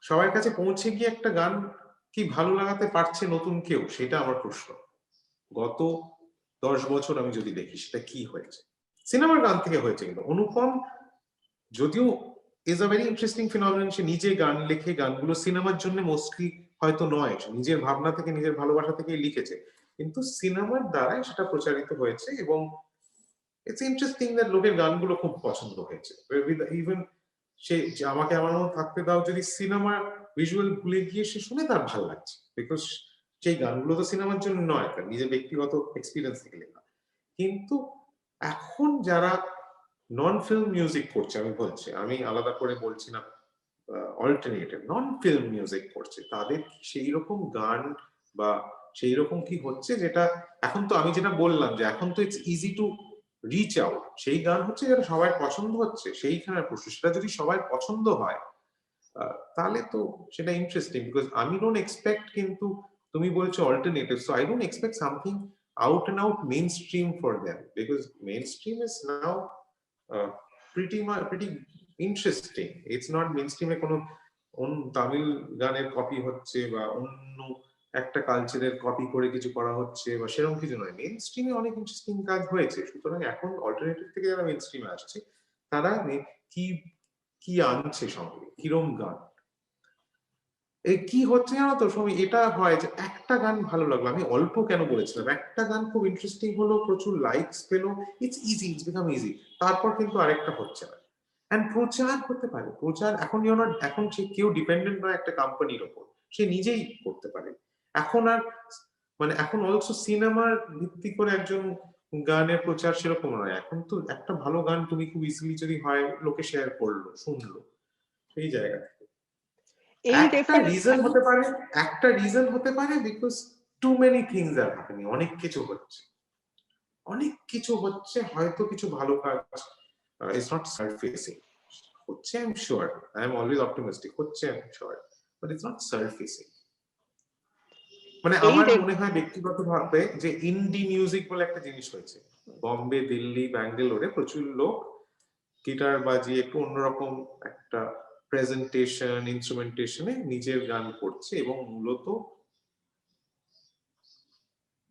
সবার কাছে পৌঁছে গিয়ে একটা গান কি ভালো লাগাতে পারছে নতুন কেউ, সেটা আমার প্রশ্ন। গত 10 বছর আমি যদি দেখি সেটা কি হয়েছে, সিনেমার গান থেকে হয়েছে, কিন্তু অনুপম যদিও is a very interesting phenomenon, সে নিজে গান লেখে, গানগুলো সিনেমার জন্য মোস্টলি হয়তো নয়, নিজের ভাবনা থেকে নিজের ভালোবাসা থেকে লিখেছে, কিন্তু সিনেমার দ্বারাই সেটা প্রচারিত হয়েছে, এবং ইটস ইন্টারেস্টিং দ্যাট লোকের গানগুলো খুব পছন্দ হয়েছে, ইভেন সে আমাকে আমার মতো থাকতে দাও যদি সিনেমা ভিজুয়াল ভুলে গিয়ে সে শুনে তার ভালো লাগছে, বিকজ সেই গানগুলো তো সিনেমার জন্য নয়, তার নিজের ব্যক্তিগত এক্সপিরিয়েন্স থেকে লেখা। কিন্তু এখন যারা নন ফিল্ম মিউজিক করছে, আমি বলছি, আমি আলাদা করে বলছি না অল্টারনেটিভ, নন ফিল্ম মিউজিক করছে, তাদের সেই রকম গান বা সেই রকম কি হচ্ছে, যেটা এখন তো আমি যেটা বললাম যে এখন তো it's easy to reach out, সেই গান হচ্ছে যেটা সবার পছন্দ হচ্ছে, সেইখানে প্রশ্ন, সেটা যদি সবার পছন্দ হয় তাহলে তো সেটা ইন্টারেস্টিং, বিকজ আমি ডোন্ট এক্সপেক্ট, কিন্তু তুমি বলছো alternative, so I don't expect something out and out mainstream for them, because mainstream is now pretty interesting. It's not mainstream এ কোনো তামিল গানের কপি হচ্ছে বা অন্য একটা কালচারের কপি করে কিছু করা হচ্ছে বা সেরকম কিছু নয়, মেইন স্ট্রিমে অনেক ইন্টারেস্টিং কাজ হয়েছে, সুতরাং এখন অল্টারনেটিভ থেকে যারা মেইন স্ট্রিমে আসছে তারা কি কি আনছে সঙ্গে, কিরম গান, এই কি হচ্ছে জানো তো সময়, এটা হয় যে একটা গান ভালো লাগলো, আমি অল্প কেন বলেছিলাম, একটা গান খুব ইন্টারেস্টিং হলো, প্রচুর লাইকস পেলো, it's easy, it's become easy, তারপর কিন্তু আরেকটা হচ্ছে না, এন্ড প্রচার হতে পারে, প্রচার এখন এখন সে কেউ ডিপেন্ডেন্ট নয় একটা কোম্পানির ওপর, সে নিজেই করতে পারে, এখন আর মানে এখন অলসো সিনেমার ভিত্তি করে একজন গানের প্রচার সেরকম নয়, এখন তো একটা ভালো গান তুমি খুব ইজিলি যদি হয় লোকে শেয়ার করলো শুনলো, সেই জায়গা এই একটা রেফারেন্স, রিজন হতে পারে, একটা রিজন হতে পারে because too many things are happening, অনেক কিছু হচ্ছে, অনেক কিছু হচ্ছে, হয়তো কিছু ভালো কাজ ইজ নট সারফেসিং হচ্ছে, I am sure, I am always optimistic, হচ্ছে I am sure, but it's not surfacing. মানে এই আমার মনে হয় ব্যক্তিগতভাবে যে ইন্ডি মিউজিক বলে একটা জিনিস হয়েছে, বম্বে, দিল্লি, ব্যাঙ্গালোরে প্রচুর লোক গিটার বাজিয়ে একটু অন্যরকম একটা প্রেজেন্টেশন ইনস্ট্রুমেন্টেশনে নিজের গান করছে, এবং মূলত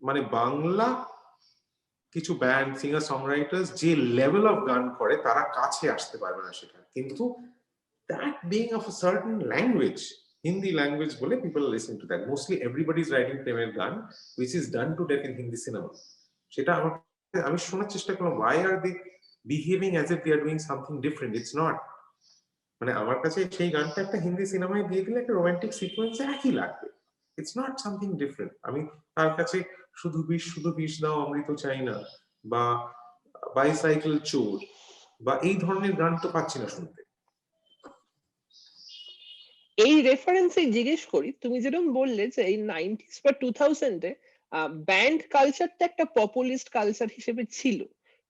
মানে বাংলা কিছু ব্যান্ড সিঙ্গার সংরাইটার্স যে লেভেল অফ গান করে তারা কাছে আসতে পারবে না সেটা, কিন্তু that being of a certain language, Hindi language bole people are listening to that, mostly everybody is writing প্রেমের গান which is done to death in Hindi cinema, সেটা আমি শোনার চেষ্টা করলাম, why are they behaving as if they are doing something different, it's not, মানে আমার কাছে সেই গানটা একটা হিন্দি সিনেমায় দিয়ে দিলে একটা রোমান্টিক সিকোয়েন্সে একই লাগবে, ইটস নট সামথিং ডিফারেন্ট, আমি তার কাছে শুধু বিষ দাও অমৃত চাই না বা বাইসাইকেল চোর বা এই ধরনের গান তো পাচ্ছি না শুনতে। এই রেফারেন্সে জিজ্ঞেস করি, তুমি যেরকম বললে যে এই 90s বা 2000 এ ব্যান্ড কালচারটা একটা পপুলিস্ট কালচার হিসেবে ছিল।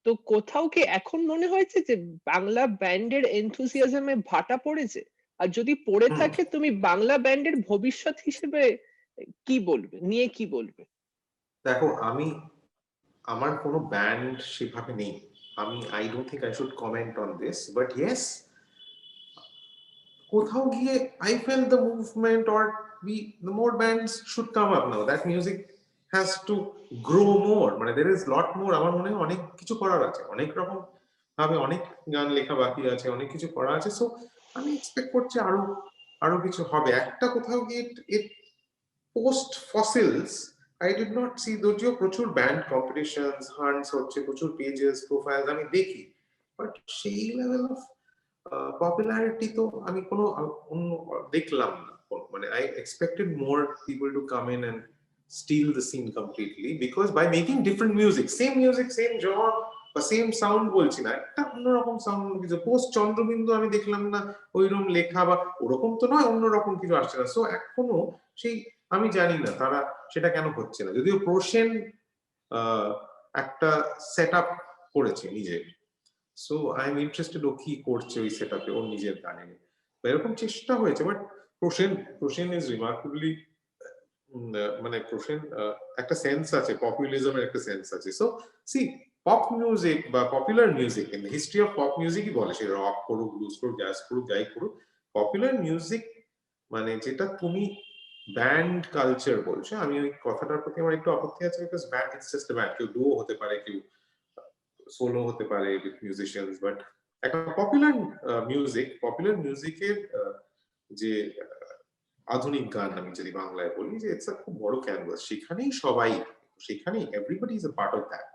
তো কোথাও কি এখন মনে হয়েছে যে বাংলা ব্যান্ডের এনথুসিয়াজমে ভাটা পড়েছে? আর যদি পড়ে হুম, থাকে তুমি বাংলা ব্যান্ডের ভবিষ্যৎ হিসেবে কি বলবে? নিয়ে কি বলবে? দেখো আমার কোনো ব্যান্ড সেভাবে নেই। I don't think I should comment on this, but yes, কোথাও গিয়ে I fail the movement or the more bands should come up now. That music has to grow more. মানে there is lot more. আমার মনে হয় অনেক কিছু করার আছে, অনেক রকম ভাবে অনেক গান লেখা বাকি আছে, অনেক কিছু করা আছে। সো আমি এক্সপেক্ট করছি আরো আরো কিছু হবে। একটা কোথাও গিয়ে post Fossils I did not see, যদিও প্রচুর ব্যান্ড কম্পিটিশনস হান্টস হচ্ছে, প্রচুর পেজেস প্রোফাইলস আমি দেখি, বাট সেই লেভেল অফ পপুলারিটি তো আমি কোনো অন্য দেখলাম না। মানে I expected more people to come in and still the scene completely, because by making different music same genre বা সেম সাউন্ড, বলছি না, একটা অন্যরকম সাউন্ড কিছু। পোস্ট চন্দ্রবিন্দু আমি দেখলাম না ওইরকম লেখা বা ওরকম তো নয়, অন্যরকম কিছু আসছে না। সো এখনো সেই, আমি জানি না তারা সেটা কেন হচ্ছে না, যদিও প্রসেন একটা সেট আপ করেছে নিজের। সো আই এম ইন্টারেস্টেড ও কি করছে ওই সেট আপে ওর নিজের গানে। এরকম চেষ্টা হয়েছে, but Prasen Prasen is remarkably, মানে প্রসেন একটা সেন্স আছে, পপুলিজমের একটা সেন্স আছে। সো সি, পপ মিউজিক বা popular music in the history of pop মিউজিকই বলে, সে রক করুক, ব্লুজ করুক, জ্যাজ করুক, যাই করুক, পপুলার মিউজিক মানে যেটা তুমি ব্যান্ড কালচার বলছো, আমি ওই কথাটার প্রতি আমার একটু আপত্তি আছে, because band it's just band, কেউ ডুও হতে পারে, কেউ সোলো হতে পারে উইথ মিউজিশিয়ানস, বাট একটা পপুলার মিউজিকের যে আধুনিক গান আমি যদি বাংলায় বলি, যে ইটস খুব বড় ক্যানভাস, সেখানেই সবাই, সেখানেই everybody is a part of that.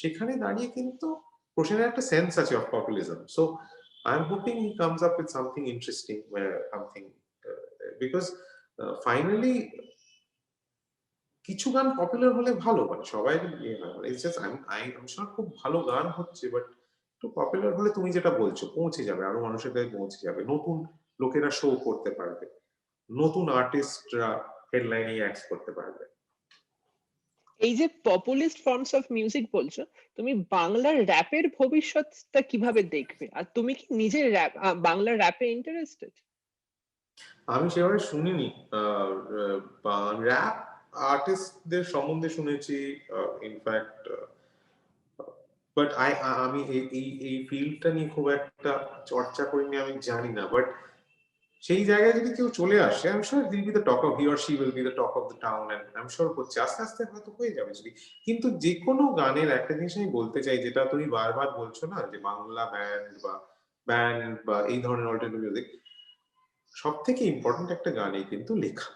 সেখানে দাঁড়িয়ে কিন্তু প্রশ্নের একটা সেন্স আছে of populism. So I am hoping he comes up with something interesting, something, because finally কিছু গান পপুলার হলে ভালো, মানে সবাই ইয়ে হয়, মানে it's just I am sure খুব ভালো গান হচ্ছে, বাট একটু পপুলার হলে তুমি যেটা বলছো পৌঁছে যাবে, আরো মানুষের কাছে পৌঁছে যাবে, নতুন লোকেরা শো করতে পারবে, নতুন আর্টিস্টরা হেডলাইনে অ্যাক্ট করতে পারবে। এই যে পপুলিস্ট ফর্মস অফ মিউজিক বলছো, তুমি বাংলার র্যাপের ভবিষ্যৎটা কিভাবে দেখবে? আর তুমি কি নিজে র‍্যাপ, বাংলা র্যাপে ইন্টারেস্টেড? আমি সেভাবে শুনিনি র‍্যাপ আর্টিস্টদের সম্বন্ধে শুনেছি, ইনফ্যাক্ট, বাট আমি এই ফিল্ডটা নিয়ে খুব একটা চর্চা করিনি, আমি জানি না, বাট সেই জায়গায় যদি কেউ চলে আসে, I am sure will be the talk of, he or she will be the talk of the town, and I am sure হচ্ছে, আস্তে আস্তে হয়তো হয়ে যাবে যদি। কিন্তু যে কোনো গানের একটা জিনিস আমি বলতে চাই, যেটা তুমি বারবার বলছো না, যে বাংলা ব্যান্ড বা এই ধরনের অল্টারনেটিভ মিউজিক, সব থেকে ইম্পর্টেন্ট একটা গানে কিন্তু লেখা,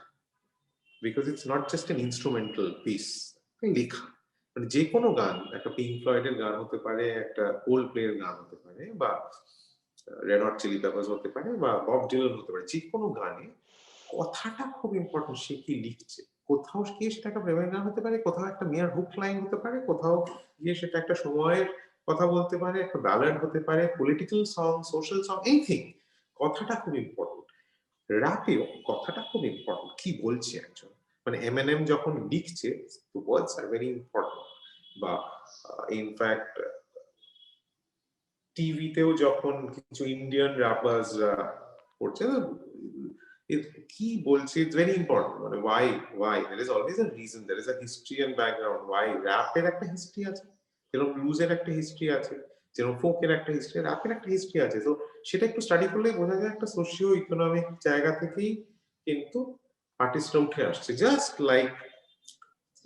because it's not just N instrumental piece, লেখা। মানে যে কোনো গান, একটা পিঙ্ক ফ্লয়েডের গান হতে পারে, একটা কোল্ড প্লের গান হতে পারে, বা রেড হট চিলি পেপারস হতে পারে, বা বব ডিলান হতে পারে, যে কোনো গানে কথাটা খুব ইম্পর্টেন্ট, সে কি লিখছে। কোথাও গিয়ে সেটা একটা প্রেমের গান হতে পারে, কোথাও একটা মেয়ের হুক লাইন হতে পারে, কোথাও গিয়ে সেটা একটা সময়ের কথা বলতে পারে, একটা ব্যালাড হতে পারে, political song, social song, anything. কথাটা খুব ইম্পর্টেন্ট। র্যাপেও কথাটা খুব ইম্পর্টেন্ট, কি বলছে একজন। মানে এমএনএম যখন লিখছে, the words are very important, বা ইনফ্যাক্ট টিভিতেও যখন কিছু ইন্ডিয়ান র্যাপার্সরা করছে, কি বলছে, ইটস ভেরি ইম্পর্টেন্ট। মানে why there is always a reason, there is a history and background, why র্যাপের একটা হিস্ট্রি আছে, যেরকম ব্লুজের একটা হিস্ট্রি আছে, যেরকম ফোকের একটা হিস্ট্রি, র্যাপের একটা হিস্ট্রি আছে। তো সেটা একটু স্টাডি করলেই বোঝা যায়, একটা সোশিও ইকোনমিক জায়গা থেকেই কিন্তু আর্টিস্টরা উঠে আসছে, জাস্ট লাইক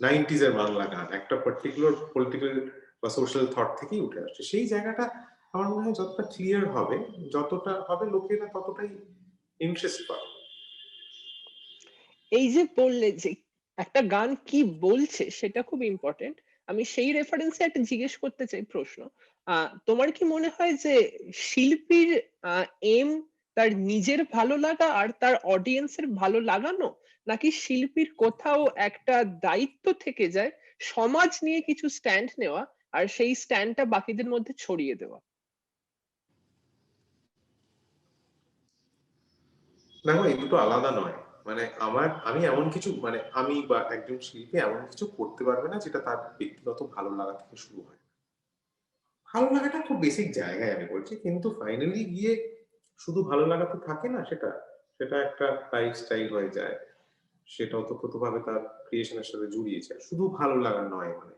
90s এর বাংলা গান একটা পার্টিকুলার পলিটিক্যাল বা সোশ্যাল থট থেকেই উঠে আসছে। সেই জায়গাটা আমার মনে হয় যতটা ক্লিয়ার হবে, যতটা হবে লোকেরা ততটাই ইন্টারেস্ট পাবে। এই যে বললে যে একটা গান কি বলছে সেটা খুব ইম্পর্টেন্ট, আমি সেই রেফারেন্সে একটা জিজ্ঞেস করতে চাই প্রশ্ন। তোমার কি মনে হয় যে শিল্পীর এম তার নিজের ভালো লাগা আর তার অডিয়েন্সের ভালো লাগানো, নাকি শিল্পীর কোথাও একটা দায়িত্ব থেকে যায় সমাজ নিয়ে কিছু স্ট্যান্ড নেওয়া, আর সেই স্ট্যান্ডটা বাকিদের মধ্যে ছড়িয়ে দেওয়া? দেখো এই দুটো আলাদা নয়। মানে আমি এমন কিছু, মানে আমি বা একজন শিল্পী এমন কিছু করতে পারবে না যেটা তার ব্যক্তিগত ভালো লাগা থেকে শুরু হয়। ভালো লাগাটা খুব বেসিক জায়গায় আমি বলছি, কিন্তু ফাইনালি গিয়ে শুধু ভালো লাগা তো থাকে না, সেটা সেটা একটা লাইফস্টাইল হয়ে যায়। সেটা ওতপ্রোতভাবে তার ক্রিয়েশনের সাথে জড়িয়েছে, শুধু ভালো লাগা নয়। মানে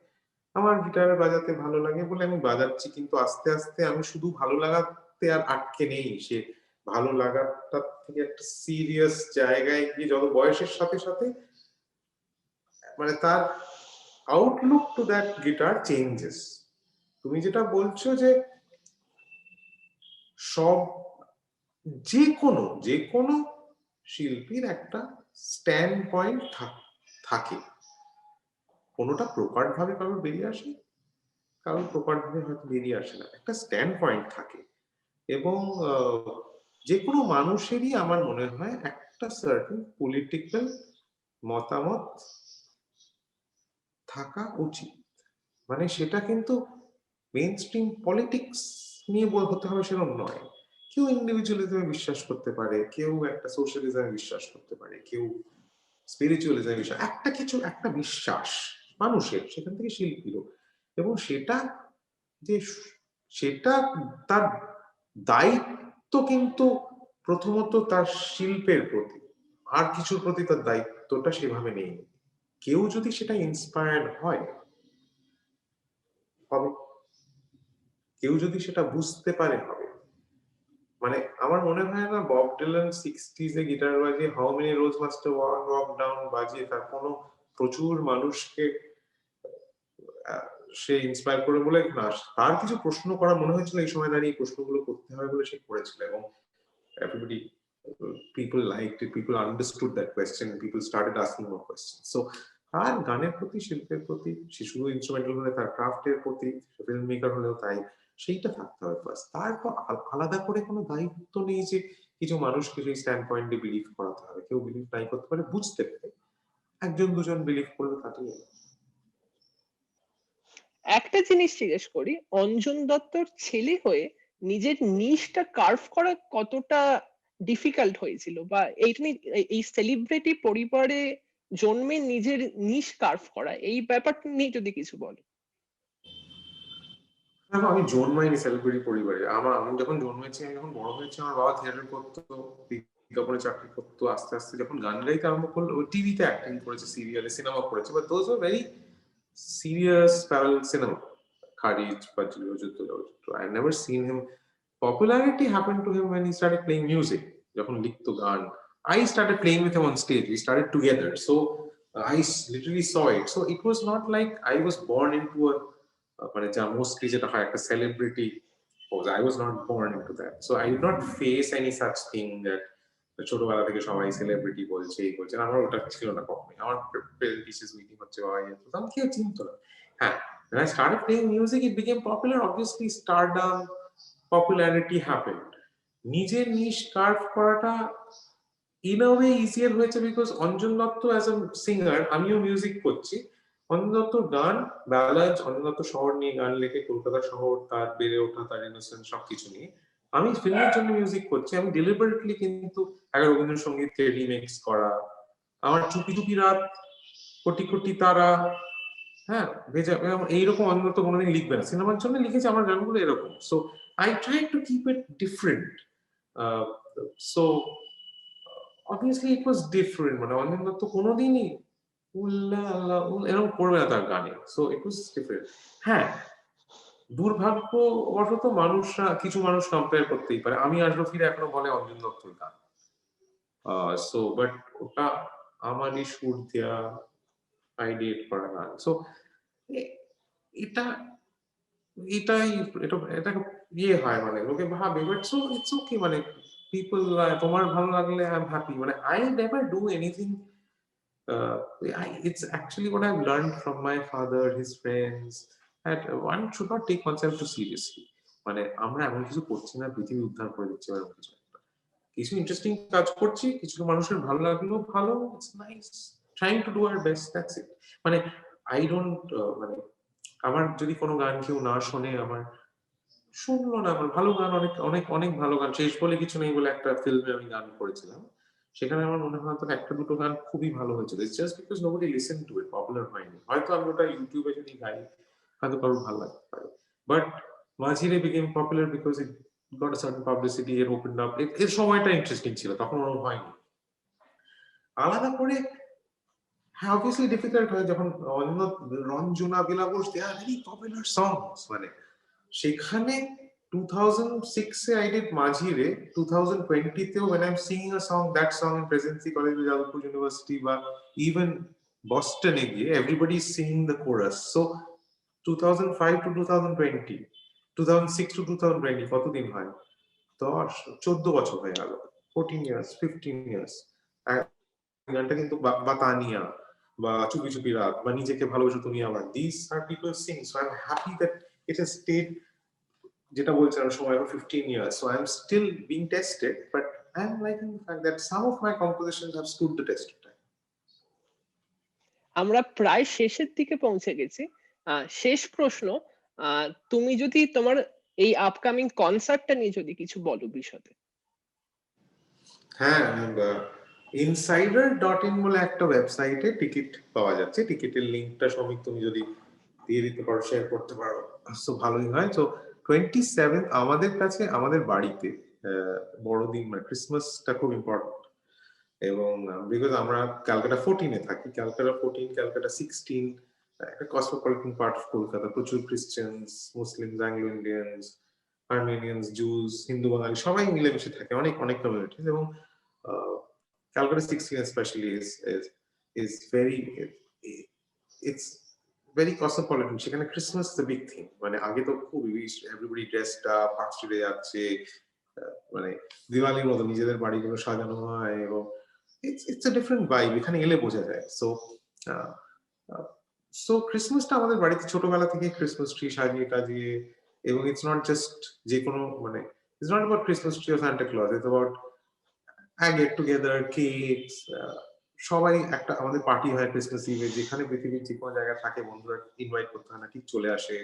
আমার গিটার বাজাতে ভালো লাগে বলে আমি বাজাচ্ছি, কিন্তু আস্তে আস্তে আমি শুধু ভালো লাগাতে আর আটকে নেই। সে ভালো লাগাটা থেকে একটা সিরিয়াস জায়গায় গিয়ে যত বয়সের সাথে সাথে মানে তার outlook to that guitar changes. তুমি যেটা বলছো যে সব যে কোনো শিল্পীর একটা স্ট্যান্ড পয়েন্ট থাকে, কোনোটা প্রকাট ভাবে কারোর বেরিয়ে আসে, কারোর প্রকাট ভাবে হয়তো বেরিয়ে আসে না, একটা স্ট্যান্ড পয়েন্ট থাকে। এবং যে কোনো মানুষেরই আমার মনে হয় একটা সার্টেন পলিটিক্যাল মতামত থাকা উচিত। মানে সেটা কিন্তু মেইন স্ট্রিম পলিটিক্স নিয়ে হতে হবে সেরকম নয়। কেউ ইন্ডিভিজুয়ালিজমে বিশ্বাস করতে পারে, কেউ একটা সোশ্যালিজমে বিশ্বাস করতে পারে, কেউ স্পিরিচুয়ালিজমে বিশ্বাস, একটা কিছু একটা বিশ্বাস মানুষের, সেখান থেকে শিল্পীরও। এবং সেটা যে সেটা তার দায়িত্ব কিন্তু প্রথমত তার শিল্পের প্রতি, আর কিছুর প্রতি তার দায়িত্বটা সেভাবে নেই। কেউ যদি সেটা ইন্সপায়ার্ড হয় হবে, কেউ যদি সেটা বুঝতে পারে হবে। মানে আমার মনে হয় না বব ডিলান 60s এ গিটার বাজিয়ে how many rose must walk down বাজিয়ে তার কোনো প্রচুর মানুষকে সে ইন্সপায়ার করে বলে না, তার কিছু প্রশ্ন করা মনে হয়েছিল এই সময় দাঁড়িয়ে, প্রশ্নগুলো করতে হবে বলে সে করেছিল। এবং everybody, people liked it, people understood that question, people started asking more questions. So তার গানের প্রতি, শিল্পের প্রতি, সে শুধু ইনস্ট্রুমেন্টাল হলে তার ক্রাফটের প্রতি, ফিল্ম মেকার হলেও তাই, সেইটা থাকতে হবে ফার্স্ট। তারপর আলাদা করে কোনো দায়িত্ব নেই যে কিছু মানুষকে সেই স্ট্যান্ড পয়েন্টে বিলিভ করাতে হবে। কেউ বিলিভ নাই করতে পারে, বুঝতে পারে, একজন দুজন বিলিভ করলে তাতেই। একটা জিনিস জিজ্ঞেস করি, অঞ্জন দত্তর ছেলে হয়ে নিজের নিশটা কার্ভ করা কতটা ডিফিকাল্ট হয়েছিল, বা এই সেলিব্রিটি পরিবারে জন্মে নিজের নিশ কার্ভ করা, এই ব্যাপারটা নিয়ে যদি কিছু বলো। দেখো আমি জন্মাইনি সেলিব্রিটি পরিবারে। আমি যখন জন্মেছি, আমি যখন বড় হয়েছি, আমার বাবা থিয়েটার করতো, বিজ্ঞাপনে চাকরি করতো। আস্তে আস্তে যখন গান গাইতে আরম্ভ করলো, ওই টিভিতে অ্যাক্টিং করেছে, সিরিয়ালে, সিনেমা করেছে, but those are very serious parallel cinema, খারিজ বা যুদ্ধ। I never seen him. Popularity happened to him when he started playing music. যখন লিখতো গান, I started playing with him on stage. We started together. So I literally saw it. So it was not like I was born into a মানে যা মোস্টলি যেটা হয় একটা celebrity pose. I was not born into that. So I did not face any such thing that ছোটবেলা থেকে সবাই সেলিব্রিটি বলছে, এই বলছে। আমার ওটা ছিল না কখনোই। আমার প্রেজেন্টেশন মিটিং হচ্ছে, বাবা আমি কেউ চিনতো না। হ্যাঁ, when I started playing music, it became popular. Obviously, stardom, popularity happened. নিজের নিশ কার্ভ করাটা ইন আ ওয়ে ইজিয়ার হয়েছে, because Anjan Dutta as a singer, আমিও মিউজিক করছি। অঞ্জন দত্তর গান, ব্যালান্স, অঞ্জন দত্ত শহর নিয়ে গান লেখে, কলকাতা শহর, তার বেড়ে ওঠা, তার ইনোসেন্স, সবকিছু নিয়ে। আমি ফিল্মের জন্য মিউজিক করছি, আমি ডেলিবারেটলি কিন্তু একটা রবীন্দ্রসঙ্গীতকে রিমিক্স করা, আমার চুপি চুপি রাত, কোটি কোটি তারা, হ্যাঁ ভেজা, এইরকম অঞ্জন দত্ত কোনোদিন লিখবে না। সিনেমার জন্য লিখেছে আমার গানগুলো এরকম। So I try to keep it different. So obviously it was different. মানে অঞ্জন দত্ত কোনোদিনই এরকম করবে না তার গানে। So it was different. হ্যাঁ, দুর্ভাগ্যবশত কিছু মানুষ কম্পেয়ার করতেই পারে। আমি আশরফির এখনো বলে অঞ্জন দত্তর গান। সো বাট ওটা আমারই সুর দেয়া, আইডিয়েট করা গান। সো এটা এটাই এটা এটা ইয়ে হয়, মানে লোকে ভাবে, বাট সো ইটস ওকে। মানে পিপল, তোমার ভালো লাগলে আই এম হ্যাপি। মানে I never do anything. It's actually what I've learned from my father, his friends, that one should not take oneself too seriously. মানে আমরা এমন কিছু করছি না পৃথিবী উদ্ধার করে দিচ্ছি, এরকম কিছু একটা। কিছু ইন্টারেস্টিং কাজ করছি, কিছু মানুষের ভালো লাগলো, ভালো, it's nice, trying to do our best, that's it. মানে আই ডোন্ট, মানে আমার যদি কোনো গান কেউ না শোনে, আমার শুনলো না, আমার ভালো গান, অনেক অনেক অনেক ভালো গান, শেষ বলে কিছু নেই বলে একটা ফিল্মে আমি গান করেছিলাম, সেখানে আমার মনে হয় তো একটা দুটো গান খুবই ভালো হয়েছিল, just because nobody listen to it, popular হয়নি। হয়তো আমি ওটা ইউটিউবে যদি গাই হয়তো কারোর ভালো লাগতে পারে, বাট মাঝিরে became popular because it got a certain publicity, এর ওপেন আপ, এর সময়টা ইন্টারেস্টিং ছিল, তখন ওরকম হয়নি। আলাদা করে হ্যাঁ, obviously difficult হয় যখন অন্য রঞ্জনা, বেলা Bose, they are very popular songs, মানে সেখানে 2006 এ I did মাঝিরে, 2020 তেও when I'm singing a song, that song in Presidency College, Jabalpur University বা even Boston এ গিয়ে everybody is singing the chorus. So 2005 to 2020, 2006 to 2020 কতদিন হয়? 14 বছর হয়ে গেল, 14 years, 15 years। গানটা কিন্তু বা তানিয়া বা চুপি চুপি রাত বা নিজেকে ভালোবেসো তুমি আবার, this are people sing, so I am happy that it has stayed, যেটা বলছিলাম সময় 15 years, so I am still being tested, but I am liking the fact that some of my compositions have stood the test of time. আমরা প্রায় শেষের দিকে পৌঁছে গেছি। শেষ প্রশ্ন, তুমি যদি তোমার এই আপকামিং কনসার্টটা নিয়ে যদি কিছু বলো বিশদে। হ্যাঁ, insider.in বলে একটা ওয়েবসাইটে টিকিট পাওয়া যাচ্ছে। টিকিটের লিংকটা সমীক তুমি যদি দিয়ে দিতে পারো, শেয়ার করতে পারো, সো ভালোই হয়। তো 27 আমাদের কাছে, আমাদের বাড়িতে বড়দিন মানে ক্রিসমাসটা খুব ইম্পর্টেন্ট, এবং বিকজ আমরা ক্যালকাটা 14 এ থাকি, ক্যালকাটা 14, ক্যালকাটা 16 একটা কসমোপলিটন পার্ট অফ কলকাতা, প্রচুর Christians, Muslims, Anglo Indians, Armenians, Jews, Hindu Bangali সবাই মিলেমিশে থাকে, অনেক অনেক কমিউনিটিস, এবং Calcutta 16 especially is very, it's very cosmopolitan, সেখানে ক্রিসমাস দ্য বিগ থিং, মানে আগে তো খুব এভরিবডি ড্রেসড আপ, পার্ক স্ট্রিটে যাচ্ছে, মানে দিওয়ালির মতো নিজেদের বাড়িগুলো সাজানো হয়, এবং it's a different vibe, এখানে এলে বোঝা যায়। সো ক্রিসমাসটা আমাদের বাড়িতে ছোটবেলা থেকে ক্রিসমাস ট্রি সাজিয়ে টাজিয়ে, এবং ইটস নট জাস্ট যে কোনো মানে it's not about Christmas tree ও Santa Claus, it's about get together, cakes, সবাই একটা আমাদের পার্টি হয় ক্রিসমাস ইভে, যেখানে পৃথিবীর যে কোনো জায়গায় থাকে বন্ধুরা ইনভাইট করতে হয় না, ঠিক চলে আসে,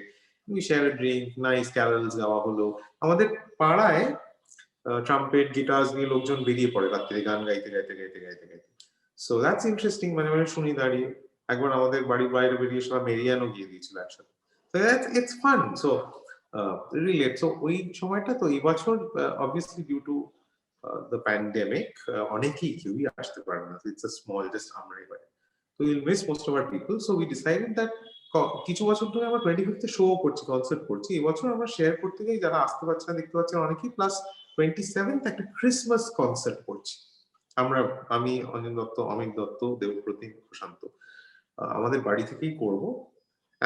we share a drink, nice carols গাওয়া হলো। আমাদের পাড়ায় ট্রাম্পেট, গিটার্স নিয়ে লোকজন বেরিয়ে পড়ে রাত্রে গান গাইতে গাইতে গাইতে গাইতে গাইতে। সো দ্যাটস ইন্টারেস্টিং, মানে মানে শুনি দাঁড়িয়ে। একবার আমাদের বাড়ির বাইরে বেরিয়ে সবাই মেরিয়ানো গিয়ে দিয়েছিল একসাথে। So that's it's fun. So relate. So ওই সময়টা তো এই বছর obviously due to the pandemic, অনেকেই কেউই আসতে পারে না, ইটস আ স্মল জাস্ট আমরাই বাড়ি, তো will miss most of our people. So we decided that কিছু বছর ধরে আমরা 25th শো করছি, কনসার্ট করছি, এবছর আমরা শেয়ার করতে গিয়ে যারা আসতে পারছে না দেখতে পাচ্ছেন অনেকেই, প্লাস 27th একটা ক্রিসমাস কনসার্ট করছি আমরা, আমি, অঞ্জন দত্ত, অমিত দত্ত, দেবপ্রতিম, প্রশান্ত, আমাদের বাড়ি থেকেই করব।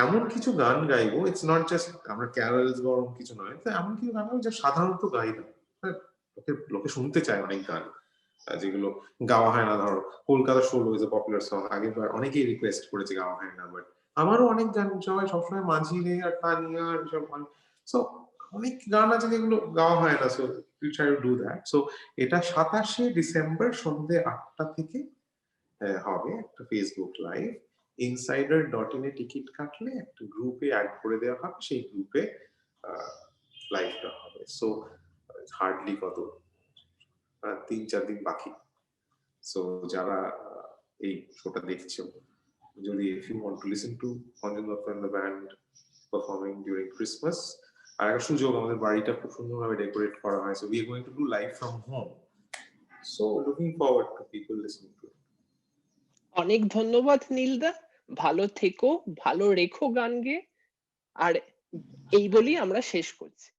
এমন কিছু গান গাইবো, ইটস নট জাস্ট আমরা ক্যারলস বা ওরকম কিছু নয়, এমন কিছু গান গাইবো যা সাধারণত গাই না, লোকে শুনতে চায় অনেক গান যেগুলো গাওয়া হয় না। ধরো Kolkata 16 is a popular song, আগেরবার অনেকেই রিকোয়েস্ট করেছে, গাওয়া হয় না, বাট আমারও অনেক গান সবাই সবসময় মাঝিরে আর তানিয়া আর সব, সো অনেক গান আছে যেগুলো গাওয়া হয় না, so we try to do that. So এটা 27শে ডিসেম্বর সন্ধ্যে 8টা থেকে হবে একটা ফেসবুক লাইভ, insider.in এ টিকিট কাটলে একটা গ্রুপে অ্যাড করে দেওয়া হবে, সেই গ্রুপে লাইভটা হবে। সো হার্ডলি কত 3-4 দিন বাকি। সো যারা এই শোটা দেখছো, যদি if you want to listen to Anjan Dutta and the band performing during Christmas, আর একটা সুযোগ, আমাদের বাড়িটা খুব সুন্দরভাবে ডেকোরেট করা হয়, so we are going to do live from home, so looking forward to people listening to it. অনেক ধন্যবাদ নীলদা, ভালো থেকো, ভালো রেখো গান গেয়ে। আর এই বলেই আমরা শেষ করছি।